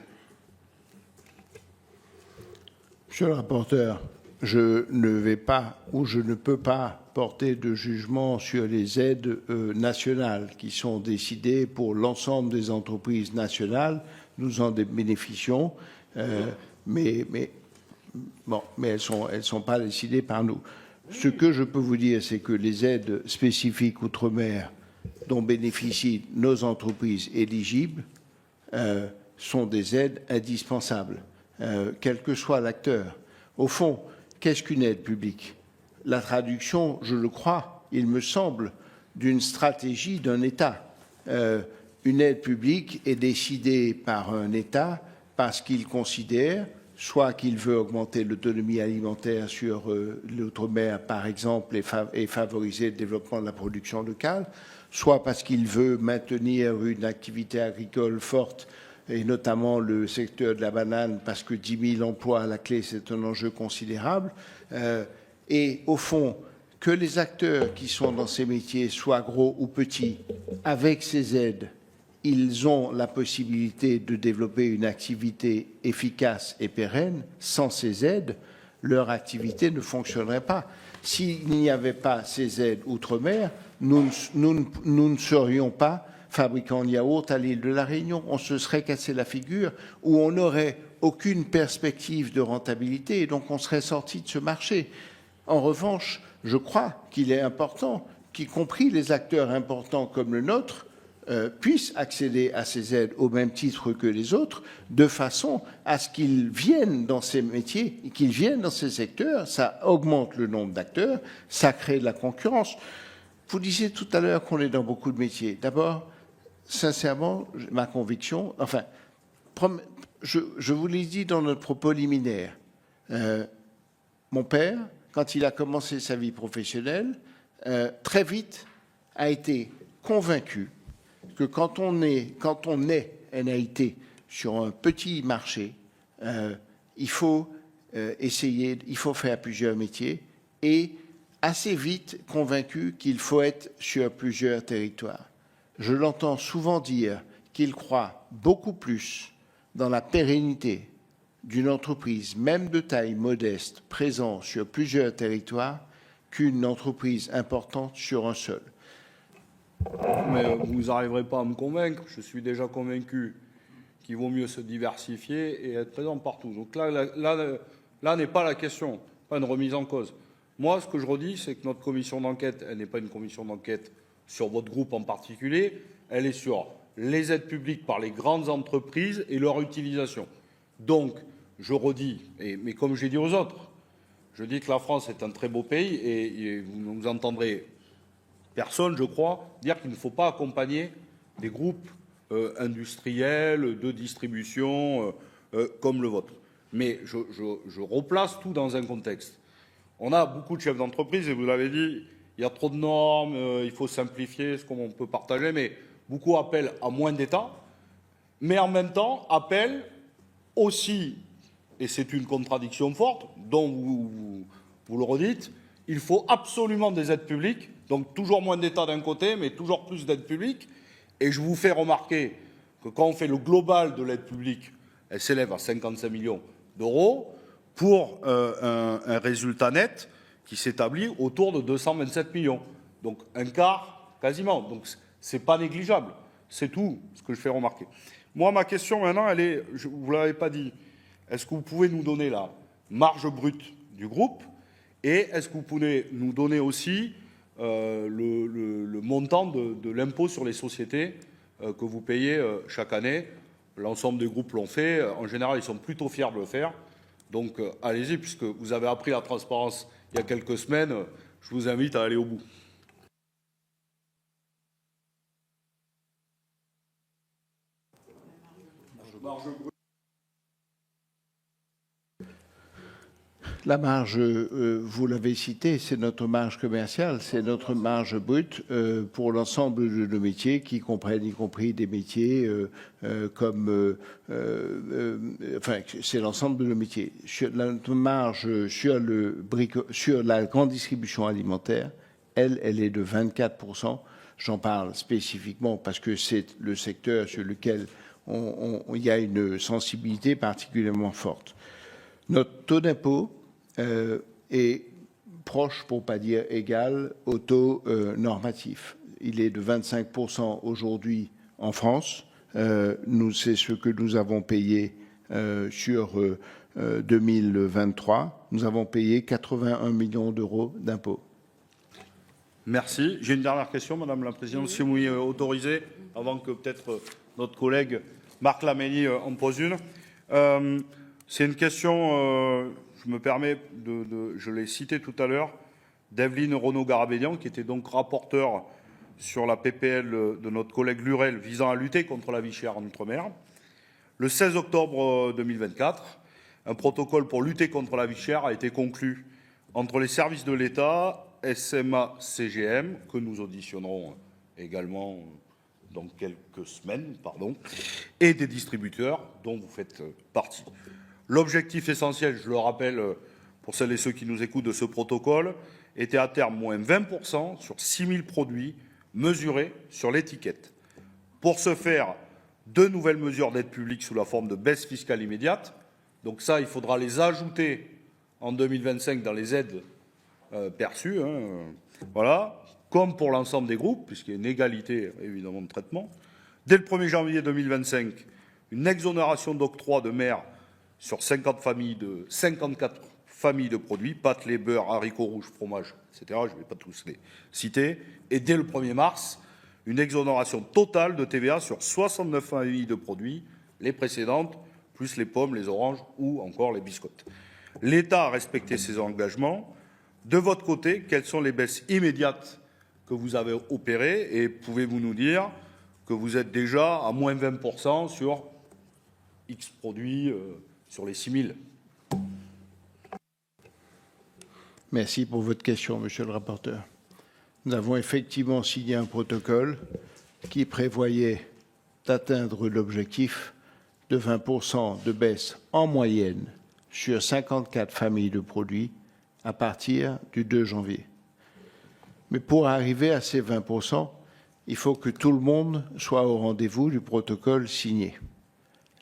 Monsieur le rapporteur, je ne vais pas ou je ne peux pas porter de jugement sur les aides nationales qui sont décidées pour l'ensemble des entreprises nationales. Nous en bénéficions, mais elles sont pas décidées par nous. Ce que je peux vous dire, c'est que les aides spécifiques outre-mer dont bénéficient nos entreprises éligibles sont des aides indispensables, quel que soit l'acteur. Au fond, qu'est-ce qu'une aide publique? La traduction, je le crois, il me semble, d'une stratégie d'un État. Une aide publique est décidée par un État parce qu'il considère, soit qu'il veut augmenter l'autonomie alimentaire sur l'outre-mer, par exemple, et favoriser le développement de la production locale, soit parce qu'il veut maintenir une activité agricole forte, et notamment le secteur de la banane, parce que 10 000 emplois à la clé, c'est un enjeu considérable. Et au fond, que les acteurs qui sont dans ces métiers, soient gros ou petits, avec ces aides, ils ont la possibilité de développer une activité efficace et pérenne. Sans ces aides, leur activité ne fonctionnerait pas. S'il n'y avait pas ces aides outre-mer, nous ne serions pas fabricants de yaourt à l'île de la Réunion. On se serait cassé la figure, où on n'aurait aucune perspective de rentabilité, et donc on serait sorti de ce marché. En revanche, je crois qu'il est important qu'y compris les acteurs importants comme le nôtre puissent accéder à ces aides au même titre que les autres, de façon à ce qu'ils viennent dans ces métiers, qu'ils viennent dans ces secteurs. Ça augmente le nombre d'acteurs, ça crée de la concurrence. Vous disiez tout à l'heure qu'on est dans beaucoup de métiers. D'abord, sincèrement, ma conviction, enfin, je vous l'ai dit dans notre propos liminaire, mon père, quand il a commencé sa vie professionnelle, très vite a été convaincu que quand on est NAIT sur un petit marché, il faut essayer, il faut faire plusieurs métiers, et assez vite convaincu qu'il faut être sur plusieurs territoires. Je l'entends souvent dire qu'il croit beaucoup plus dans la pérennité d'une entreprise, même de taille modeste, présente sur plusieurs territoires, qu'une entreprise importante sur un seul. Mais vous n'arriverez pas à me convaincre. Je suis déjà convaincu qu'il vaut mieux se diversifier et être présent partout. Donc là n'est pas la question, pas une remise en cause. Moi, ce que je redis, c'est que notre commission d'enquête, elle n'est pas une commission d'enquête sur votre groupe en particulier, elle est sur les aides publiques par les grandes entreprises et leur utilisation. Donc, je redis, mais comme j'ai dit aux autres, je dis que la France est un très beau pays et vous nous entendrez personne, je crois, dire qu'il ne faut pas accompagner des groupes industriels de distribution comme le vôtre. Mais je replace tout dans un contexte. On a beaucoup de chefs d'entreprise, et vous l'avez dit, il y a trop de normes, il faut simplifier ce qu'on peut partager, mais beaucoup appellent à moins d'État, mais en même temps appellent aussi, et c'est une contradiction forte, dont vous le redites, il faut absolument des aides publiques, donc toujours moins d'État d'un côté, mais toujours plus d'aides publiques. Et je vous fais remarquer que quand on fait le global de l'aide publique, elle s'élève à 55 millions d'euros pour un résultat net qui s'établit autour de 227 millions. Donc un quart quasiment. Donc c'est pas négligeable. C'est tout ce que je fais remarquer. Moi, ma question maintenant, elle est, vous ne l'avez pas dit, est-ce que vous pouvez nous donner la marge brute du groupe et est-ce que vous pouvez nous donner aussi le montant de l'impôt sur les sociétés que vous payez chaque année? L'ensemble des groupes l'ont fait. En général, ils sont plutôt fiers de le faire. Donc, allez-y, puisque vous avez appris la transparence il y a quelques semaines, je vous invite à aller au bout. La marge, vous l'avez cité, c'est notre marge commerciale, c'est notre marge brute pour l'ensemble de nos métiers qui comprennent y compris des métiers comme... enfin, c'est l'ensemble de nos métiers. Notre marge sur la grande distribution alimentaire, elle est de 24%. J'en parle spécifiquement parce que c'est le secteur sur lequel il y a une sensibilité particulièrement forte. Notre taux d'impôt est proche, pour ne pas dire égal, au taux normatif. Il est de 25% aujourd'hui en France. C'est ce que nous avons payé sur 2023. Nous avons payé 81 millions d'euros d'impôts. Merci. J'ai une dernière question, Madame la Présidente, si vous m'y autorisez, avant que peut-être notre collègue Marc Laménie en pose une. C'est une question... je me permets je l'ai cité tout à l'heure, d'Evelyne Renaud-Garabédian, qui était donc rapporteure sur la PPL de notre collègue Lurel visant à lutter contre la vie chère en Outre-mer. Le 16 octobre 2024, un protocole pour lutter contre la vie chère a été conclu entre les services de l'État, SMA-CGM, que nous auditionnerons également dans quelques semaines, et des distributeurs dont vous faites partie. L'objectif essentiel, je le rappelle pour celles et ceux qui nous écoutent, de ce protocole était à terme moins 20% sur 6 000 produits mesurés sur l'étiquette. Pour ce faire, 2 nouvelles mesures d'aide publique sous la forme de baisse fiscale immédiate. Donc ça, il faudra les ajouter en 2025 dans les aides perçues. Voilà, comme pour l'ensemble des groupes, puisqu'il y a une égalité évidemment de traitement. Dès le 1er janvier 2025, une exonération d'octroi de mer sur 54 familles de produits, pâtes, lait, beurre, haricots rouges, fromage, etc. Je ne vais pas tous les citer. Et dès le 1er mars, une exonération totale de TVA sur 69 familles de produits, les précédentes, plus les pommes, les oranges ou encore les biscottes. L'État a respecté ses engagements. De votre côté, quelles sont les baisses immédiates que vous avez opérées et pouvez-vous nous dire que vous êtes déjà à moins 20% sur X produits sur les 6 000 ? Merci pour votre question, monsieur le rapporteur. Nous avons effectivement signé un protocole qui prévoyait d'atteindre l'objectif de 20% de baisse en moyenne sur 54 familles de produits à partir du 2 janvier. Mais pour arriver à ces 20%, il faut que tout le monde soit au rendez-vous du protocole signé.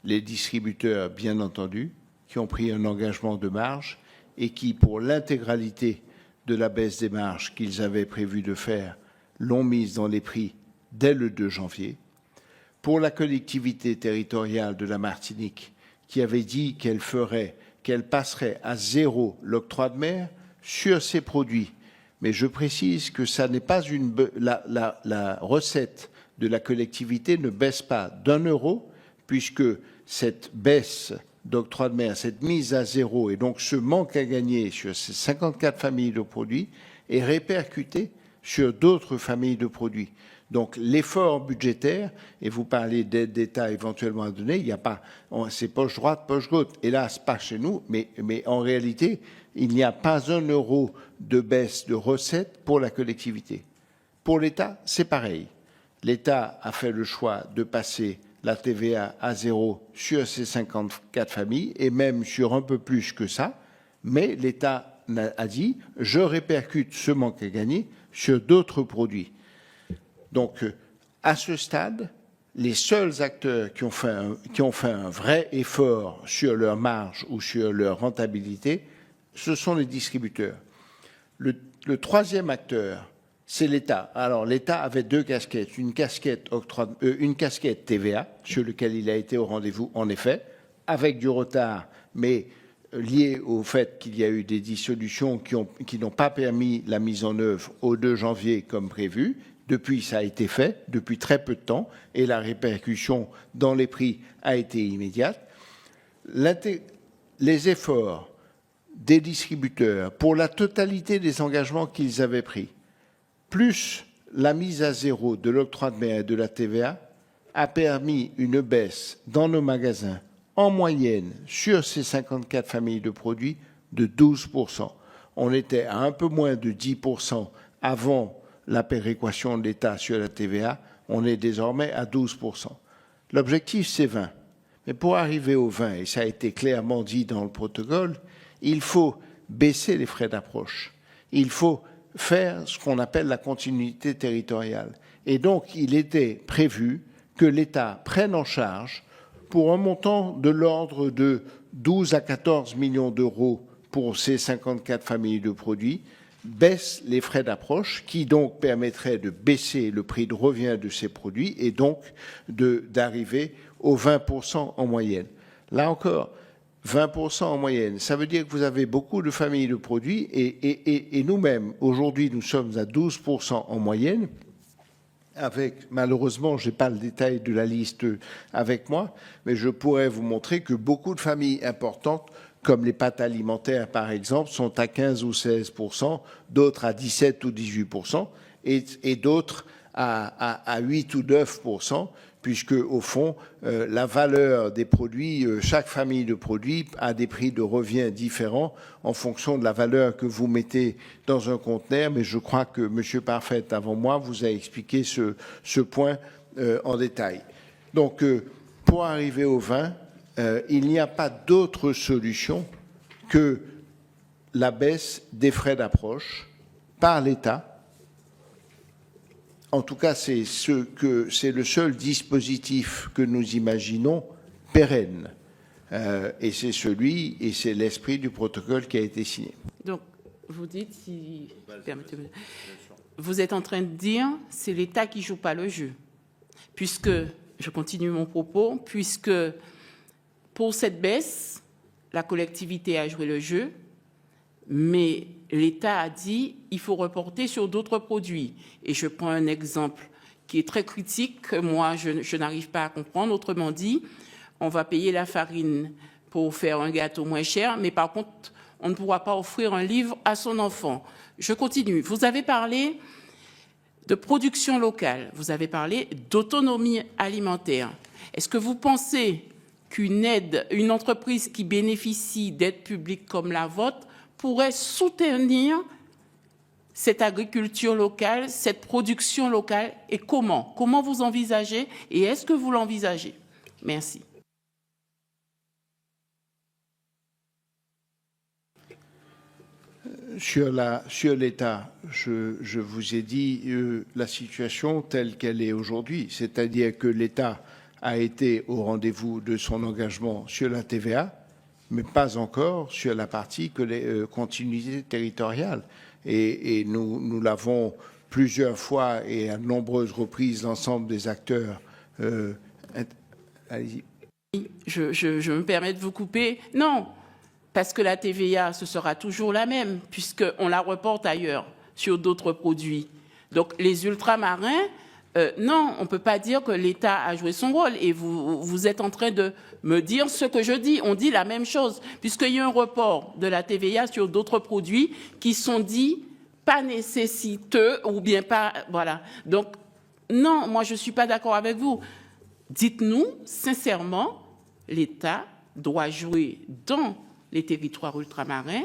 Les distributeurs, bien entendu, qui ont pris un engagement de marge et qui, pour l'intégralité de la baisse des marges qu'ils avaient prévu de faire, l'ont mise dans les prix dès le 2 janvier. Pour la collectivité territoriale de la Martinique, qui avait dit qu'elle passerait à 0 l'octroi de mer sur ces produits. Mais je précise que ça n'est pas la recette de la collectivité ne baisse pas d'1 euro, puisque cette baisse d'octroi de mer, cette mise à 0 et donc ce manque à gagner sur ces 54 familles de produits est répercuté sur d'autres familles de produits. Donc l'effort budgétaire, et vous parlez d'aide d'État éventuellement à donner, il n'y a pas, c'est poche droite, poche gauche. Hélas, pas chez nous, mais en réalité, il n'y a pas 1 euro de baisse de recettes pour la collectivité. Pour l'État, c'est pareil. L'État a fait le choix de passer la TVA à 0 sur ces 54 familles et même sur un peu plus que ça, mais l'État a dit « je répercute ce manque à gagner sur d'autres produits ». Donc, à ce stade, les seuls acteurs qui ont fait un vrai effort sur leur marge ou sur leur rentabilité, ce sont les distributeurs. Le troisième acteur, c'est l'État. Alors, l'État avait 2 casquettes. Une casquette TVA, sur laquelle il a été au rendez-vous, en effet, avec du retard, mais lié au fait qu'il y a eu des dissolutions qui n'ont pas permis la mise en œuvre au 2 janvier comme prévu. Depuis, ça a été fait, depuis très peu de temps, et la répercussion dans les prix a été immédiate. Les efforts des distributeurs pour la totalité des engagements qu'ils avaient pris, plus la mise à 0 de l'octroi de mer et de la TVA, a permis une baisse dans nos magasins, en moyenne, sur ces 54 familles de produits, de 12%. On était à un peu moins de 10% avant la péréquation de l'État sur la TVA, on est désormais à 12%. L'objectif, c'est 20. Mais pour arriver au 20, et ça a été clairement dit dans le protocole, il faut baisser les frais d'approche. Il faut faire ce qu'on appelle la continuité territoriale. Et donc, il était prévu que l'État prenne en charge, pour un montant de l'ordre de 12 à 14 millions d'euros pour ces 54 familles de produits, baisse les frais d'approche qui donc permettraient de baisser le prix de revient de ces produits et donc d'arriver aux 20% en moyenne. Là encore, 20% en moyenne, ça veut dire que vous avez beaucoup de familles de produits et nous-mêmes, aujourd'hui, nous sommes à 12% en moyenne. Malheureusement, je n'ai pas le détail de la liste avec moi, mais je pourrais vous montrer que beaucoup de familles importantes, comme les pâtes alimentaires par exemple, sont à 15 ou 16%, d'autres à 17 ou 18%, et d'autres à 8 ou 9%, puisque, au fond, la valeur des produits, chaque famille de produits a des prix de revient différents en fonction de la valeur que vous mettez dans un conteneur, mais je crois que M. Parfait, avant moi, vous a expliqué ce point en détail. Donc, pour arriver au vin, il n'y a pas d'autre solution que la baisse des frais d'approche par l'État. En tout cas, c'est le seul dispositif que nous imaginons pérenne. Et c'est et c'est l'esprit du protocole qui a été signé. Donc, vous dites, si vous êtes en train de dire, c'est l'État qui ne joue pas le jeu. Puisque, je continue mon propos, puisque pour cette baisse, la collectivité a joué le jeu, mais l'État a dit il faut reporter sur d'autres produits. Et je prends un exemple qui est très critique, que moi, je n'arrive pas à comprendre. Autrement dit, on va payer la farine pour faire un gâteau moins cher, mais par contre, on ne pourra pas offrir un livre à son enfant. Je continue. Vous avez parlé de production locale, vous avez parlé d'autonomie alimentaire. Est-ce que vous pensez une entreprise qui bénéficie d'aides publiques comme la vôtre pourrait soutenir cette agriculture locale, cette production locale, et comment? Comment vous envisagez et est-ce que vous l'envisagez? Merci. Sur l'État, je vous ai dit la situation telle qu'elle est aujourd'hui, c'est-à-dire que l'État a été au rendez-vous de son engagement sur la TVA, mais pas encore sur la partie continuité territoriale. Et nous l'avons plusieurs fois et à de nombreuses reprises, l'ensemble des acteurs. Allez-y. Je me permets de vous couper. Non, parce que la TVA, ce sera toujours la même, puisqu'on la reporte ailleurs, sur d'autres produits. Donc, les ultramarins, non, on ne peut pas dire que l'État a joué son rôle. Et vous êtes en train de me dire ce que je dis. On dit la même chose, puisqu'il y a un report de la TVA sur d'autres produits qui sont dits pas nécessiteux ou bien pas... Voilà. Donc, non, moi, je ne suis pas d'accord avec vous. Dites-nous, sincèrement, l'État doit jouer dans les territoires ultramarins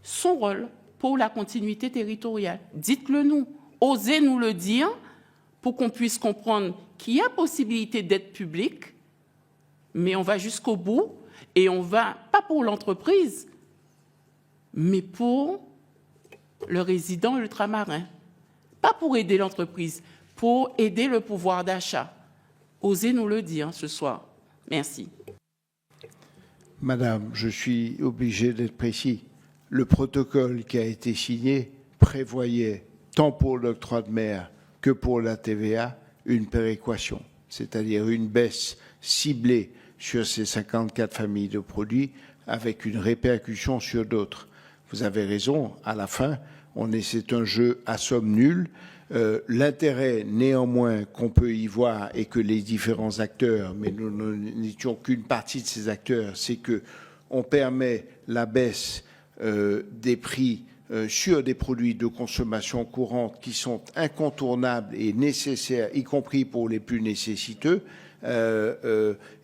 son rôle pour la continuité territoriale. Dites-le nous. Osez nous le dire pour qu'on puisse comprendre qu'il y a possibilité d'aide publique, mais on va jusqu'au bout et on va, pas pour l'entreprise, mais pour le résident ultramarin. Pas pour aider l'entreprise, pour aider le pouvoir d'achat. Osez nous le dire ce soir. Merci. Madame, je suis obligé d'être précis. Le protocole qui a été signé prévoyait, tant pour l'octroi de mer que pour la TVA, une péréquation, c'est-à-dire une baisse ciblée sur ces 54 familles de produits avec une répercussion sur d'autres. Vous avez raison, à la fin, c'est un jeu à somme nulle. L'intérêt, néanmoins, qu'on peut y voir et que les différents acteurs, mais nous n'étions qu'une partie de ces acteurs, c'est qu'on permet la baisse des prix sur des produits de consommation courante qui sont incontournables et nécessaires, y compris pour les plus nécessiteux,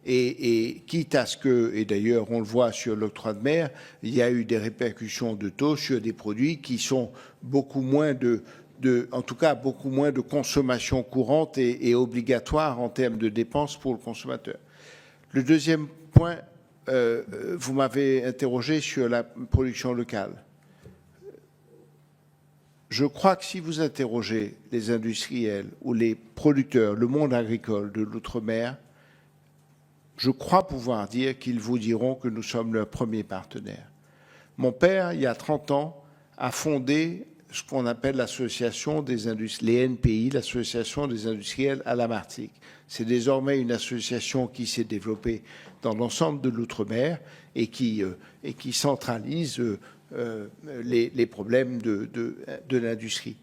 et quitte à ce que, et d'ailleurs on le voit sur l'octroi de mer, il y a eu des répercussions de taux sur des produits qui sont beaucoup moins en tout cas beaucoup moins de consommation courante et obligatoire en termes de dépenses pour le consommateur. Le deuxième point, vous m'avez interrogé sur la production locale. Je crois que si vous interrogez les industriels ou les producteurs, le monde agricole de l'outre-mer, je crois pouvoir dire qu'ils vous diront que nous sommes leur premier partenaire. Mon père, il y a 30 ans, a fondé ce qu'on appelle l'association des industriels, les NPI, l'association des industriels à la Martinique. C'est désormais une association qui s'est développée dans l'ensemble de l'outre-mer et qui centralise les problèmes de l'industrie.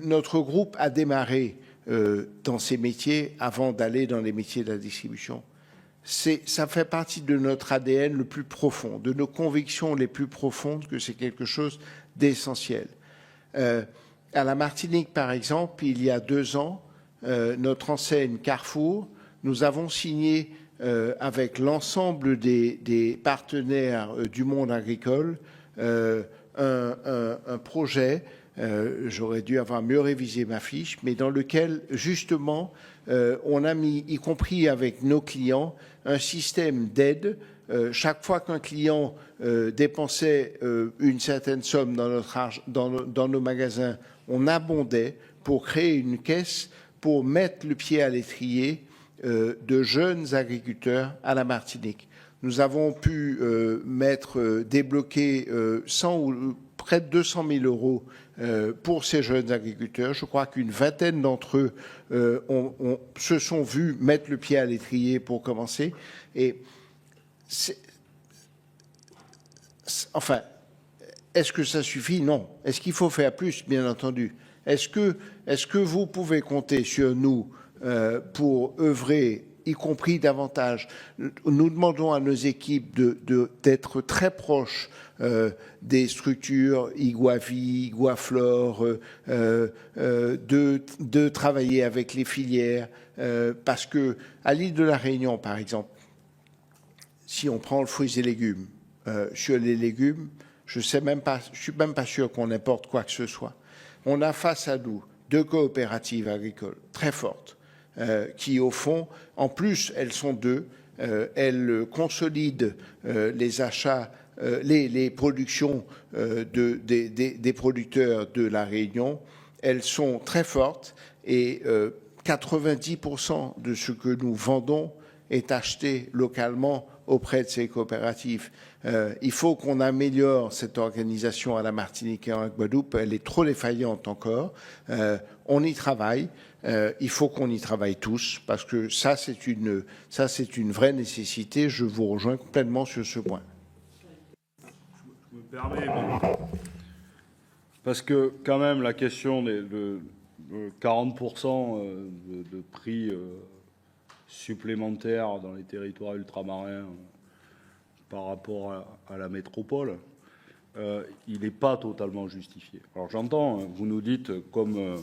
Notre groupe a démarré dans ces métiers avant d'aller dans les métiers de la distribution. Ça fait partie de notre ADN le plus profond, de nos convictions les plus profondes que c'est quelque chose d'essentiel. À la Martinique, par exemple, il y a 2 ans, notre enseigne Carrefour, nous avons signé avec l'ensemble des partenaires du monde agricole un projet, j'aurais dû avoir mieux révisé ma fiche, mais dans lequel justement on a mis, y compris avec nos clients, un système d'aide. Chaque fois qu'un client dépensait une certaine somme dans nos magasins, on abondait pour créer une caisse pour mettre le pied à l'étrier de jeunes agriculteurs à la Martinique. Nous avons pu débloquer 100 ou près de 200 000 euros pour ces jeunes agriculteurs. Je crois qu'une vingtaine d'entre eux se sont vus mettre le pied à l'étrier pour commencer. Et enfin, est-ce que ça suffit? Non. Est-ce qu'il faut faire plus? Bien entendu. Est-ce que vous pouvez compter sur nous pour œuvrer, y compris davantage? Nous demandons à nos équipes d'être très proches des structures Iguavi, Iguaflore, de travailler avec les filières, parce que à l'île de la Réunion, par exemple, si on prend le fruits et légumes, sur les légumes, je suis même pas sûr qu'on importe quoi que ce soit. On a face à nous 2 coopératives agricoles très fortes, qui au fond, en plus, elles sont 2, elles consolident les achats, les productions des producteurs de la Réunion. Elles sont très fortes et 90% de ce que nous vendons est acheté localement auprès de ces coopératives. Il faut qu'on améliore cette organisation à la Martinique et en Guadeloupe. Elle est trop défaillante encore. On y travaille. Il faut qu'on y travaille tous parce que ça, c'est une vraie nécessité. Je vous rejoins complètement sur ce point. Je me permets, parce que quand même la question de 40% de prix supplémentaires dans les territoires ultramarins par rapport à la métropole, il n'est pas totalement justifié. Alors j'entends, vous nous dites, comme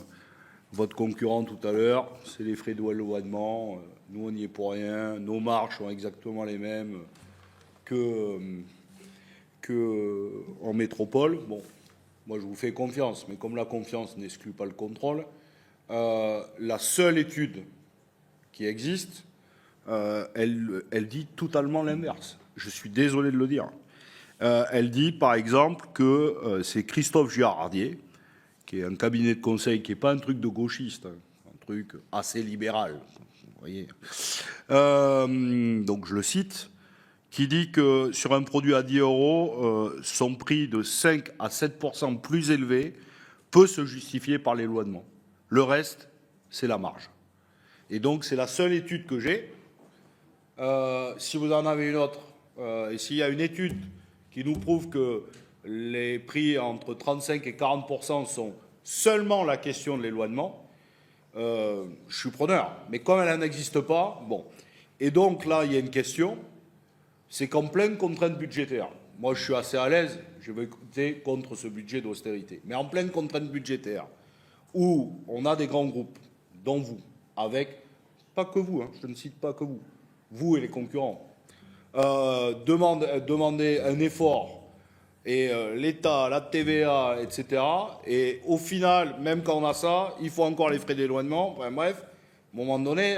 votre concurrent tout à l'heure, c'est les frais d'éloignement, nous on n'y est pour rien, nos marges sont exactement les mêmes que en métropole. Bon, moi je vous fais confiance, mais comme la confiance n'exclut pas le contrôle, la seule étude qui existe, elle dit totalement l'inverse. Je suis désolé de le dire. Elle dit, par exemple, que c'est Christophe Girardier, qui est un cabinet de conseil qui n'est pas un truc de gauchiste, un truc assez libéral, vous voyez. Donc je le cite, qui dit que sur un produit à 10 €, son prix de 5 à 7% plus élevé peut se justifier par l'éloignement. Le reste, c'est la marge. Et donc, c'est la seule étude que j'ai. Si vous en avez une autre, et s'il y a une étude qui nous prouve que les prix entre 35 et 40% sont seulement la question de l'éloignement, je suis preneur. Mais comme elle n'existe pas, bon. Et donc, là, il y a une question, c'est qu'en pleine contrainte budgétaire, moi, je suis assez à l'aise, je vais voter contre ce budget d'austérité, mais en pleine contrainte budgétaire, où on a des grands groupes, dont vous, avec, pas que vous, je ne cite pas que vous et les concurrents, demandez un effort, et l'État, la TVA, etc. Et au final, même quand on a ça, il faut encore les frais d'éloignement. Enfin, bref, à un moment donné,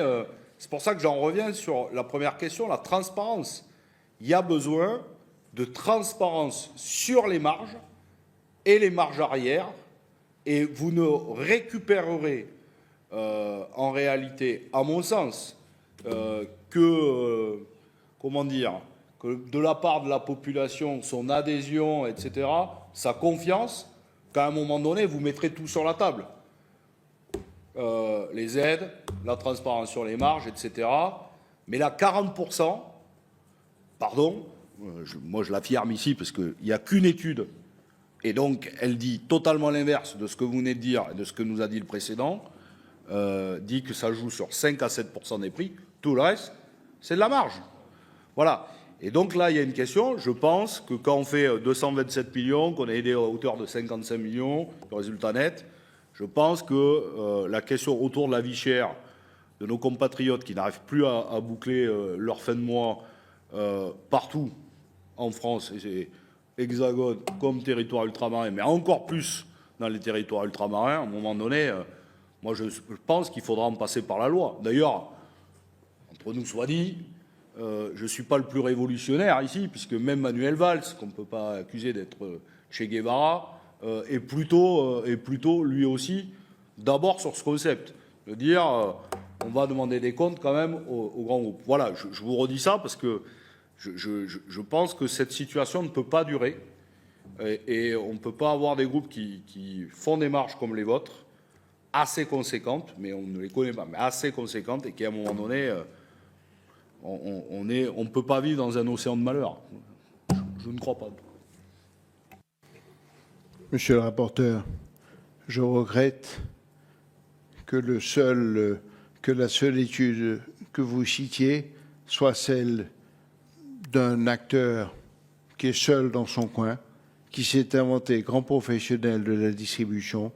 c'est pour ça que j'en reviens sur la première question, la transparence. Il y a besoin de transparence sur les marges et les marges arrière, et vous ne récupérerez en réalité, à mon sens, comment dire, que de la part de la population, son adhésion, etc., sa confiance, qu'à un moment donné, vous mettrez tout sur la table. Les aides, la transparence sur les marges, etc. Mais là, 40%, pardon, moi je l'affirme ici parce qu'il n'y a qu'une étude, et donc elle dit totalement l'inverse de ce que vous venez de dire et de ce que nous a dit le précédent, dit que ça joue sur 5 à 7% des prix, tout le reste, c'est de la marge. Voilà. Et donc là, il y a une question. Je pense que quand on fait 227 millions, qu'on a aidé à hauteur de 55 millions, le résultat net, Je pense que la question autour de la vie chère de nos compatriotes qui n'arrivent plus à boucler leur fin de mois partout en France, et c'est hexagone comme territoire ultramarin, mais encore plus dans les territoires ultramarins, à un moment donné, moi je pense qu'il faudra en passer par la loi. D'ailleurs, entre nous soit dit, je ne suis pas le plus révolutionnaire ici, puisque même Manuel Valls, qu'on ne peut pas accuser d'être Che Guevara, est plutôt lui aussi d'abord sur ce concept, de dire on va demander des comptes quand même aux grands groupes. Voilà, je vous redis ça parce que je pense que cette situation ne peut pas durer et on ne peut pas avoir des groupes qui font des marges comme les vôtres, assez conséquentes, mais on ne les connaît pas, mais assez conséquentes et qui à un moment donné, on ne peut pas vivre dans un océan de malheur. Je ne crois pas. Monsieur le rapporteur, je regrette que la seule étude que vous citiez soit celle d'un acteur qui est seul dans son coin, qui s'est inventé grand professionnel de la distribution,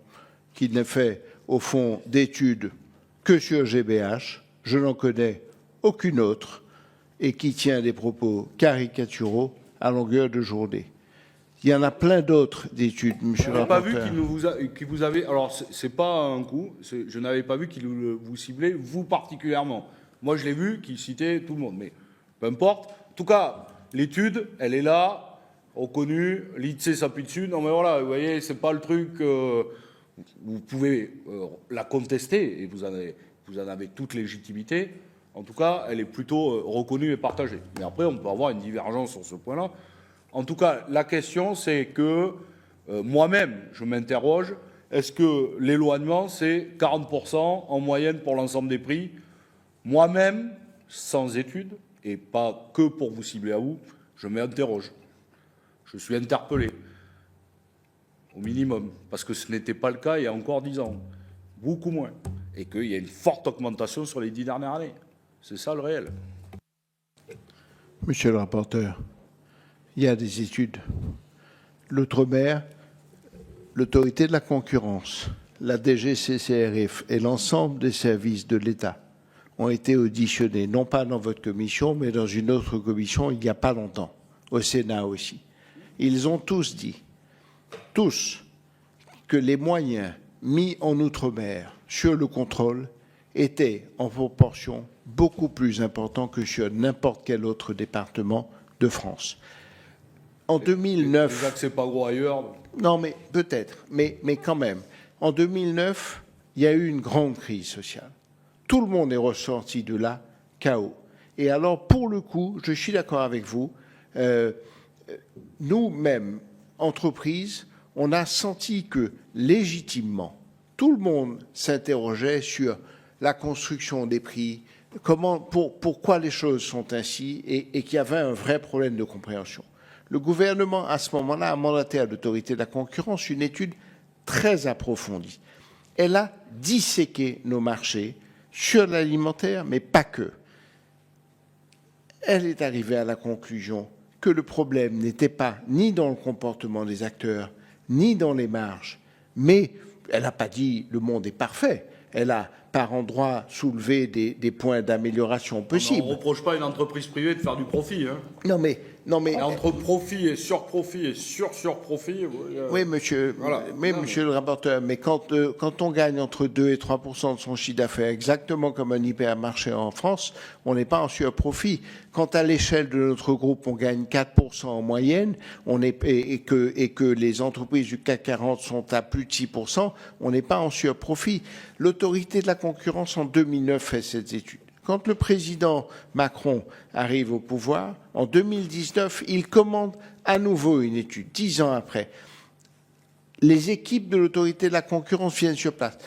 qui n'a fait au fond d'études que sur GBH, je n'en connais aucune autre, et qui tient des propos caricaturaux à longueur de journée. Il y en a plein d'autres d'études, monsieur le rapporteur. Je n'avais pas vu qu'il vous avait... Alors, c'est pas un coup, je n'avais pas vu qu'il vous ciblait, vous particulièrement. Moi, je l'ai vu qu'il citait tout le monde, mais peu importe. En tout cas, l'étude, elle est là, reconnue, l'INSEE s'appuie dessus. Non, mais voilà, vous voyez, c'est pas le truc... vous pouvez la contester, et vous en avez toute légitimité. En tout cas, elle est plutôt reconnue et partagée. Mais après, on peut avoir une divergence sur ce point-là. En tout cas, la question, c'est que moi-même, je m'interroge, est-ce que l'éloignement, c'est 40% en moyenne pour l'ensemble des prix? Moi-même, sans étude, et pas que pour vous cibler à vous, je m'interroge. Je suis interpellé, au minimum, parce que ce n'était pas le cas il y a encore 10 ans, beaucoup moins, et qu'il y a une forte augmentation sur les 10 dernières années. C'est ça le réel. Monsieur le rapporteur, il y a des études. L'outre-mer, l'autorité de la concurrence, la DGCCRF et l'ensemble des services de l'État ont été auditionnés, non pas dans votre commission, mais dans une autre commission il n'y a pas longtemps, au Sénat aussi. Ils ont tous dit, que les moyens mis en outre-mer sur le contrôle étaient en proportion beaucoup plus importants que sur n'importe quel autre département de France. En 2009... Déjà que c'est pas gros ailleurs. Non, mais peut-être, mais quand même. En 2009, il y a eu une grande crise sociale. Tout le monde est ressorti de là, KO. Et alors, pour le coup, je suis d'accord avec vous, nous-mêmes, entreprises, on a senti que, légitimement, tout le monde s'interrogeait sur la construction des prix, pourquoi les choses sont ainsi, et qu'il y avait un vrai problème de compréhension. Le gouvernement, à ce moment-là, a mandaté à l'autorité de la concurrence une étude très approfondie. Elle a disséqué nos marchés sur l'alimentaire, mais pas que. Elle est arrivée à la conclusion que le problème n'était pas ni dans le comportement des acteurs, ni dans les marges, mais elle n'a pas dit le monde est parfait. Elle a, par endroits, soulevé des points d'amélioration possibles. On ne reproche pas à une entreprise privée de faire du profit. Hein. Non, mais... Et entre profit et surprofit et surprofit... Oui, monsieur, voilà. Monsieur le rapporteur, mais quand on gagne entre 2 et 3% de son chiffre d'affaires, exactement comme un hypermarché en France, on n'est pas en surprofit. Quand à l'échelle de notre groupe, on gagne 4% en moyenne, et que les entreprises du CAC 40 sont à plus de 6%, on n'est pas en surprofit. L'autorité de la concurrence, en 2009, fait cette étude. Quand le président Macron arrive au pouvoir, en 2019, il commande à nouveau une étude, 10 ans après. Les équipes de l'autorité de la concurrence viennent sur place.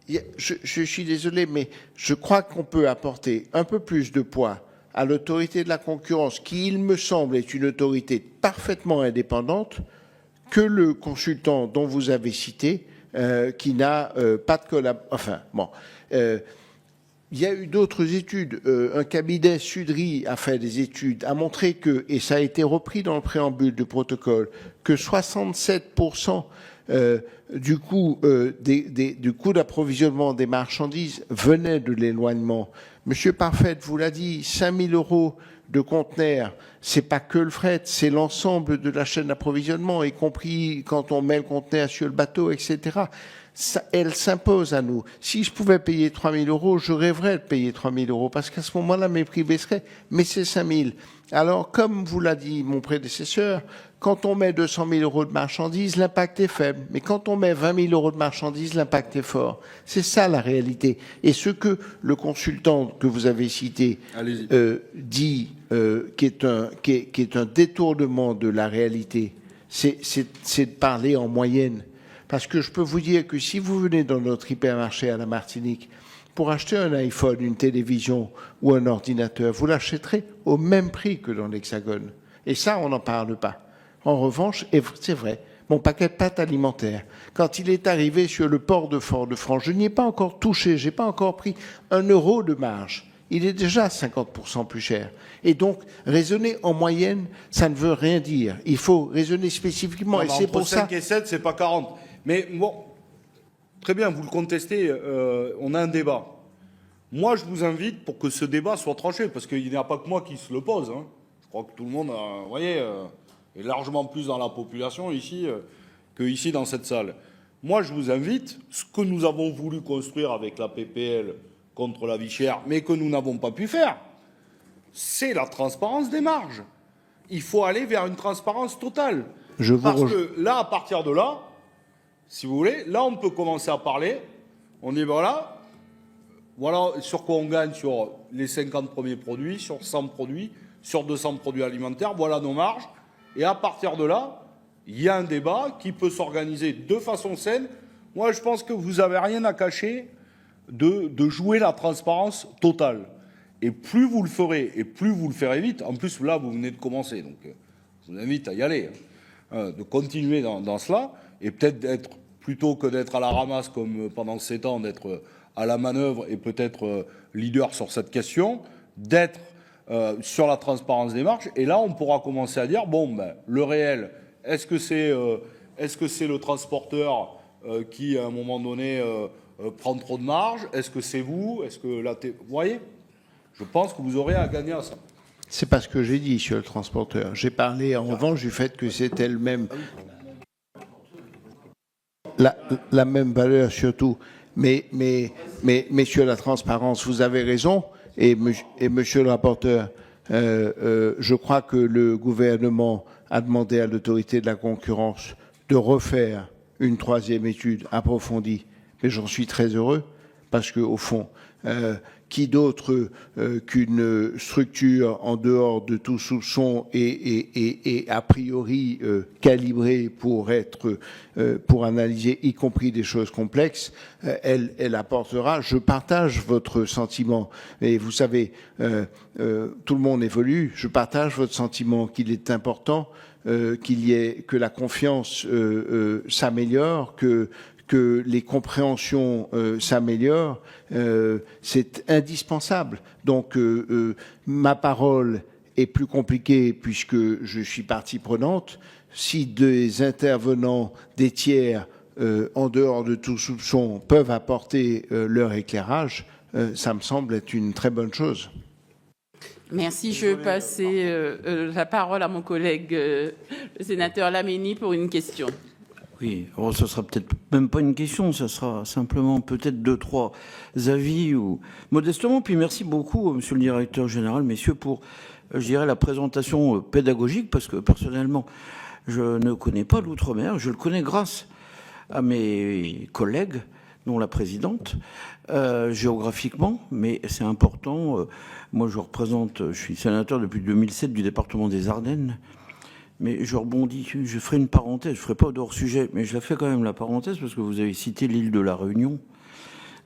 Je suis désolé, mais je crois qu'on peut apporter un peu plus de poids à l'autorité de la concurrence, qui, il me semble, est une autorité parfaitement indépendante, que le consultant dont vous avez cité, qui n'a pas de collaboration. Enfin, bon... il y a eu d'autres études. Un cabinet Sudry a fait des études, a montré que, et ça a été repris dans le préambule du protocole, que 67% du coût d'approvisionnement des marchandises venait de l'éloignement. Monsieur Parfait vous l'a dit, 5 000 € de conteneurs, c'est pas que le fret, c'est l'ensemble de la chaîne d'approvisionnement, y compris quand on met le conteneur sur le bateau, etc. Ça, elle s'impose à nous. Si je pouvais payer 3 000 €, je rêverais de payer 3 000 €, parce qu'à ce moment-là, mes prix baisseraient, mais c'est 5 000. Alors, comme vous l'a dit mon prédécesseur, quand on met 200 000 € de marchandises, l'impact est faible. Mais quand on met 20 000 € de marchandises, l'impact est fort. C'est ça la réalité. Et ce que le consultant que vous avez cité dit, qui est un détournement de la réalité, c'est de parler en moyenne. Parce que je peux vous dire que si vous venez dans notre hypermarché à la Martinique, pour acheter un iPhone, une télévision ou un ordinateur, vous l'achèterez au même prix que dans l'Hexagone. Et ça, on n'en parle pas. En revanche, et c'est vrai, mon paquet de pâtes alimentaires, quand il est arrivé sur le port de Fort-de-France, je n'y ai pas encore touché, je n'ai pas encore pris 1 € de marge. Il est déjà 50% plus cher. Et donc, raisonner en moyenne, ça ne veut rien dire. Il faut raisonner spécifiquement. Non, et c'est pour ça. Entre 5 et 7, c'est pas 40. Mais bon, très bien, vous le contestez, on a un débat. Moi, je vous invite pour que ce débat soit tranché, parce qu'il n'y a pas que moi qui se le pose. Hein. Je crois que tout le monde, vous voyez, est largement plus dans la population ici que ici dans cette salle. Moi, je vous invite, ce que nous avons voulu construire avec la PPL contre la vie chère, mais que nous n'avons pas pu faire, c'est la transparence des marges. Il faut aller vers une transparence totale. Parce que là, à partir de là, si vous voulez, là, on peut commencer à parler. On dit, voilà sur quoi on gagne sur les 50 premiers produits, sur 100 produits, sur 200 produits alimentaires, voilà nos marges. Et à partir de là, il y a un débat qui peut s'organiser de façon saine. Moi, je pense que vous n'avez rien à cacher de jouer la transparence totale. Et plus vous le ferez, et plus vous le ferez vite, en plus, là, vous venez de commencer, donc je vous invite à y aller, de continuer dans cela, et peut-être d'être, plutôt que d'être à la ramasse comme pendant 7 ans, d'être à la manœuvre et peut-être leader sur cette question, d'être sur la transparence des marges, et là, on pourra commencer à dire, bon, ben, le réel, est-ce que c'est le transporteur qui, à un moment donné, prend trop de marge? Est-ce que c'est vous? Est-ce que vous voyez? Je pense que vous aurez à gagner à ça. C'est pas ce que j'ai dit sur le transporteur. J'ai parlé en revanche du fait que c'était le même, la même valeur surtout. Mais sur la transparence, vous avez raison. Et monsieur le rapporteur, je crois que le gouvernement a demandé à l'autorité de la concurrence de refaire une 3e étude approfondie. Mais j'en suis très heureux parce que au fond, qui d'autre qu'une structure en dehors de tout soupçon et a priori calibrée pour pour analyser, y compris des choses complexes, elle apportera. Je partage votre sentiment. Et vous savez, tout le monde évolue. Je partage votre sentiment qu'il est important que la confiance s'améliore, que les compréhensions s'améliorent, c'est indispensable. Donc, ma parole est plus compliquée puisque je suis partie prenante. Si des intervenants, des tiers, en dehors de tout soupçon, peuvent apporter leur éclairage, ça me semble être une très bonne chose. Merci. Je vais passer la parole à mon collègue, le sénateur Laménie, pour une question. Oui, alors ce sera peut-être même pas une question, ce sera simplement peut-être 2-3 avis ou modestement. Puis merci beaucoup, monsieur le directeur général, messieurs, pour, je dirais, la présentation pédagogique, parce que personnellement, je ne connais pas l'outre-mer. Je le connais grâce à mes collègues, dont la présidente, géographiquement, mais c'est important. Moi, je suis sénateur depuis 2007 du département des Ardennes. Mais je rebondis, je ferai une parenthèse, je ne ferai pas de hors-sujet, mais je la fais quand même la parenthèse parce que vous avez cité l'île de la Réunion,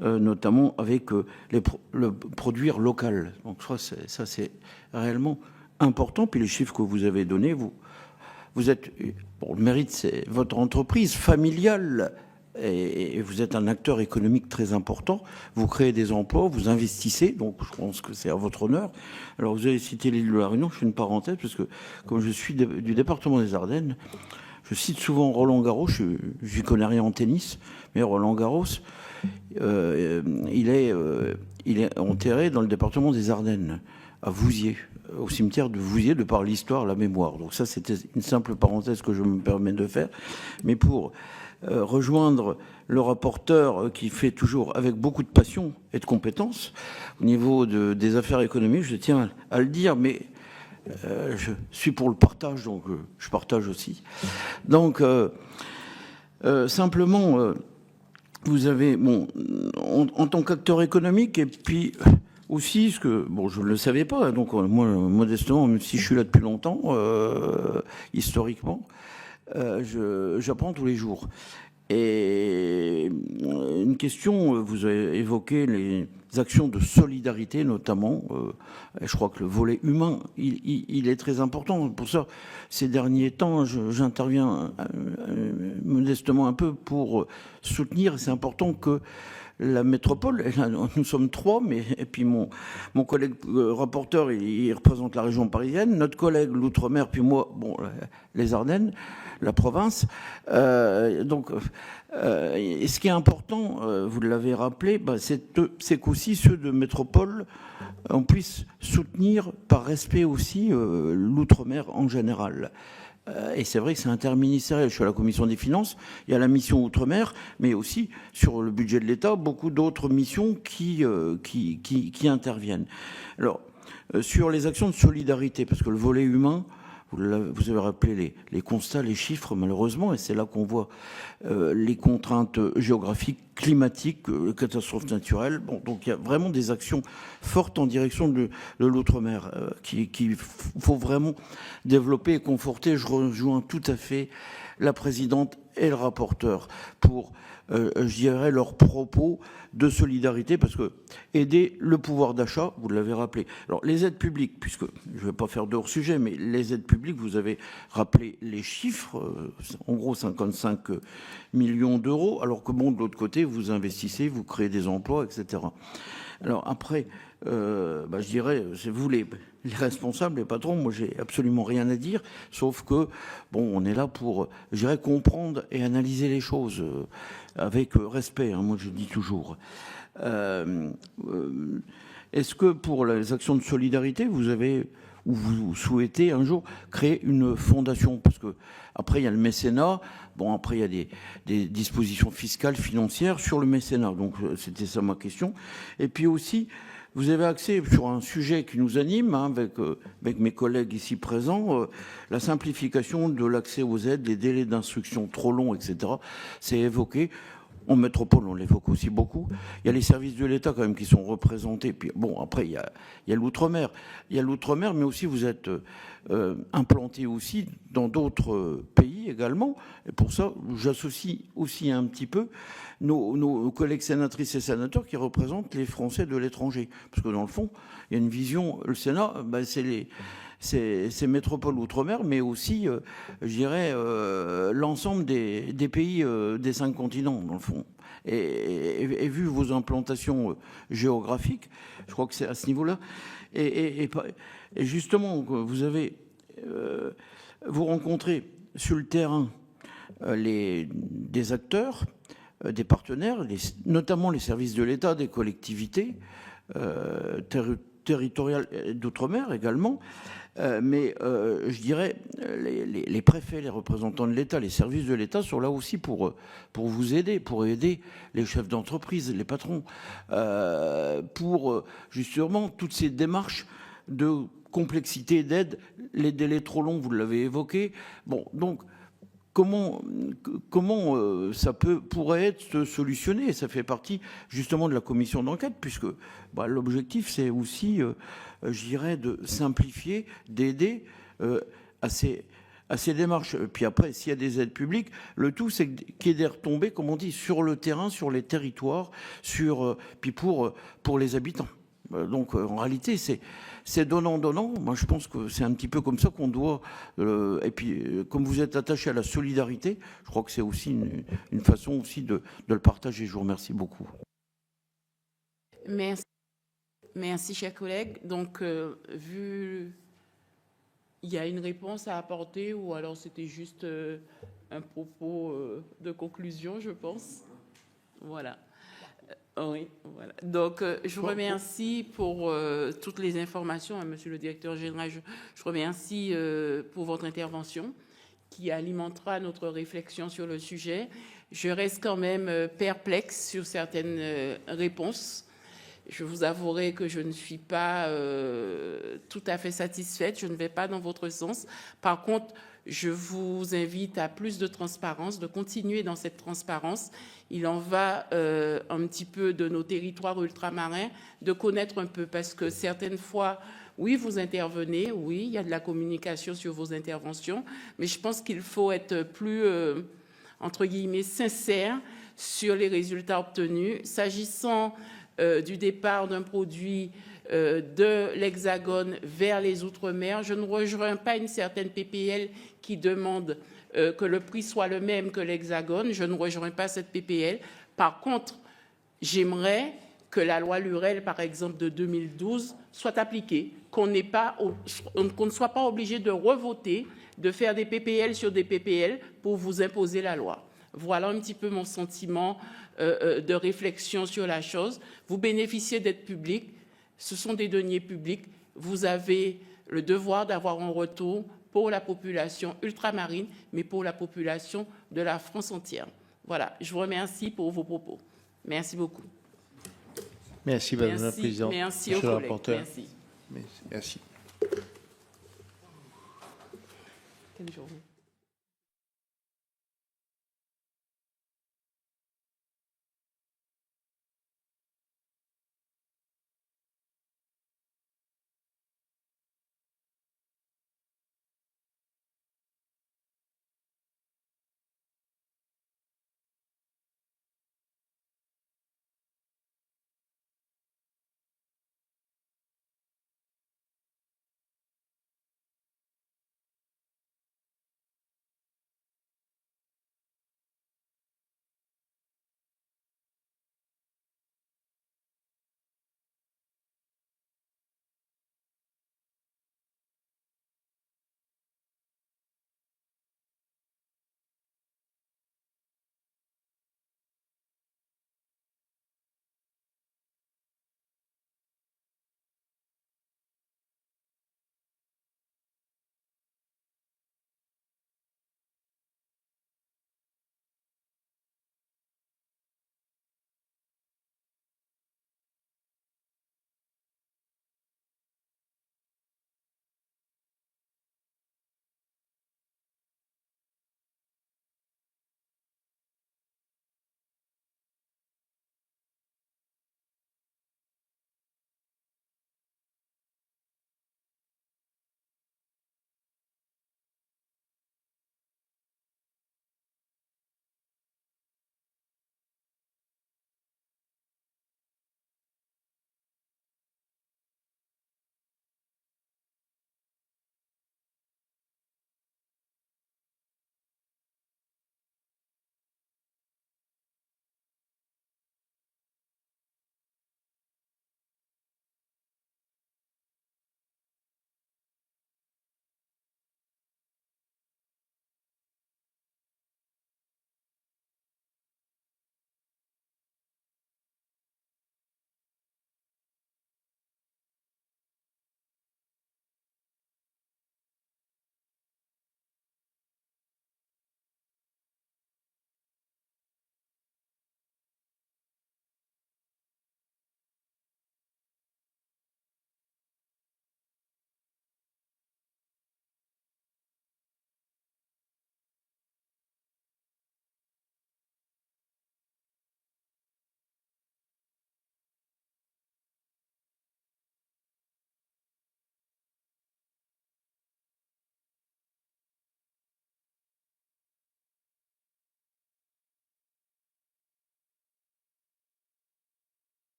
notamment avec le produire local. Donc ça c'est réellement important. Puis les chiffres que vous avez donnés, vous êtes, bon, le mérite c'est votre entreprise familiale et vous êtes un acteur économique très important. Vous créez des emplois, vous investissez, donc je pense que c'est à votre honneur. Alors vous avez cité l'île de la Réunion, je fais une parenthèse parce que comme je suis du département des Ardennes, je cite souvent Roland Garros, je n'y connais rien en tennis, mais Roland Garros, il est enterré dans le département des Ardennes, à Vouziers, au cimetière de Vouziers, de par l'histoire, la mémoire. Donc ça, c'était une simple parenthèse que je me permets de faire. Mais pour rejoindre le rapporteur qui fait toujours avec beaucoup de passion et de compétence au niveau des affaires économiques, je tiens à le dire, mais je suis pour le partage, donc je partage aussi. Donc, simplement, vous avez, bon, en tant qu'acteur économique, et puis aussi, ce que, bon, je ne le savais pas, donc moi, modestement, même si je suis là depuis longtemps, historiquement, j'apprends tous les jours. Et une question, vous avez évoqué les actions de solidarité notamment. Je crois que le volet humain, il est très important. Pour ça, ces derniers temps, j'interviens modestement un peu pour soutenir. C'est important que la métropole, nous sommes 3, mais et puis mon collègue rapporteur, il représente la région parisienne, notre collègue l'Outre-mer, puis moi, bon, les Ardennes, la province. Donc, ce qui est important, vous l'avez rappelé, c'est qu'aussi ceux de métropole, on puisse soutenir par respect aussi l'Outre-mer en général. Et c'est vrai que c'est interministériel. Je suis à la commission des finances, il y a la mission Outre-mer, mais aussi sur le budget de l'État, beaucoup d'autres missions qui interviennent. Alors, sur les actions de solidarité, parce que le volet humain, vous avez rappelé les constats, les chiffres, malheureusement, et c'est là qu'on voit les contraintes géographiques, climatiques, catastrophes naturelles. Bon, donc il y a vraiment des actions fortes en direction de l'outre-mer qu'il faut vraiment développer et conforter. Je rejoins tout à fait la présidente et le rapporteur pour, je dirais, leurs propos de solidarité, parce que aider le pouvoir d'achat, vous l'avez rappelé. Alors, les aides publiques, puisque je ne vais pas faire de hors-sujet, mais les aides publiques, vous avez rappelé les chiffres, en gros 55 millions d'euros, alors que bon, de l'autre côté, vous investissez, vous créez des emplois, etc. Alors après, je dirais, c'est vous les responsables, les patrons, moi j'ai absolument rien à dire, sauf que, bon, on est là pour, je dirais, comprendre et analyser les choses avec respect, hein, moi je dis toujours. Est-ce que pour les actions de solidarité, vous avez, ou vous souhaitez un jour créer une fondation? Parce que après il y a le mécénat, bon après il y a des dispositions fiscales, financières sur le mécénat, donc c'était ça ma question. Et puis aussi, vous avez axé sur un sujet qui nous anime, hein, avec mes collègues ici présents, la simplification de l'accès aux aides, les délais d'instruction trop longs, etc. C'est évoqué. En métropole, on l'évoque aussi beaucoup. Il y a les services de l'État quand même qui sont représentés. Puis bon, après, il y a l'outre-mer. Il y a l'outre-mer, mais aussi vous êtes implanté aussi dans d'autres pays également. Et pour ça, j'associe aussi un petit peu nos collègues sénatrices et sénateurs qui représentent les Français de l'étranger. Parce que dans le fond, il y a une vision, le Sénat, c'est métropole outre-mer, mais aussi, je dirais, l'ensemble des pays des 5 continents, dans le fond. Et vu vos implantations géographiques, je crois que c'est à ce niveau-là. Et justement, vous rencontrez sur le terrain des acteurs, des partenaires, notamment les services de l'État, des collectivités territoriales d'outre-mer également. Mais je dirais, les préfets, les représentants de l'État, les services de l'État sont là aussi pour vous aider, pour aider les chefs d'entreprise, les patrons, pour justement toutes ces démarches de complexité d'aide, les délais trop longs, vous l'avez évoqué. Bon, donc, comment ça pourrait être solutionné? Ça fait partie justement de la commission d'enquête, puisque l'objectif, c'est aussi, je dirais, de simplifier, d'aider à ces démarches. Puis après, s'il y a des aides publiques, le tout, c'est qu'il y ait des retombées, comme on dit, sur le terrain, sur les territoires, puis pour les habitants. Donc, en réalité, c'est donnant-donnant. Moi, je pense que c'est un petit peu comme ça qu'on doit... et puis, comme vous êtes attaché à la solidarité, je crois que c'est aussi une façon aussi de le partager. Je vous remercie beaucoup. Merci, chers collègues. Donc, vu... Il y a une réponse à apporter ou alors c'était juste un propos de conclusion, je pense. Voilà. Oui, voilà. Donc, je vous remercie pour toutes les informations, hein, Monsieur le Directeur Général. Je remercie pour votre intervention qui alimentera notre réflexion sur le sujet. Je reste quand même perplexe sur certaines réponses. Je vous avouerai que je ne suis pas tout à fait satisfaite. Je ne vais pas dans votre sens. Par contre, je vous invite à plus de transparence, de continuer dans cette transparence. Il en va un petit peu de nos territoires ultramarins, de connaître un peu, parce que certaines fois, oui, vous intervenez, oui, il y a de la communication sur vos interventions, mais je pense qu'il faut être plus, entre guillemets, sincère sur les résultats obtenus. S'agissant du départ d'un produit de l'Hexagone vers les Outre-mer, je ne rejoins pas une certaine PPL qui demande que le prix soit le même que l'Hexagone. Je ne rejoins pas cette PPL. Par contre, j'aimerais que la loi Lurel, par exemple, de 2012, soit appliquée, qu'on ne soit pas obligé de revoter, de faire des PPL sur des PPL pour vous imposer la loi. Voilà un petit peu mon sentiment de réflexion sur la chose. Vous bénéficiez d'aides publiques, ce sont des deniers publics. Vous avez le devoir d'avoir un retour pour la population ultramarine, mais pour la population de la France entière. Voilà, je vous remercie pour vos propos. Merci beaucoup. Merci, Madame la Présidente. Merci aux collègues. Merci. Merci.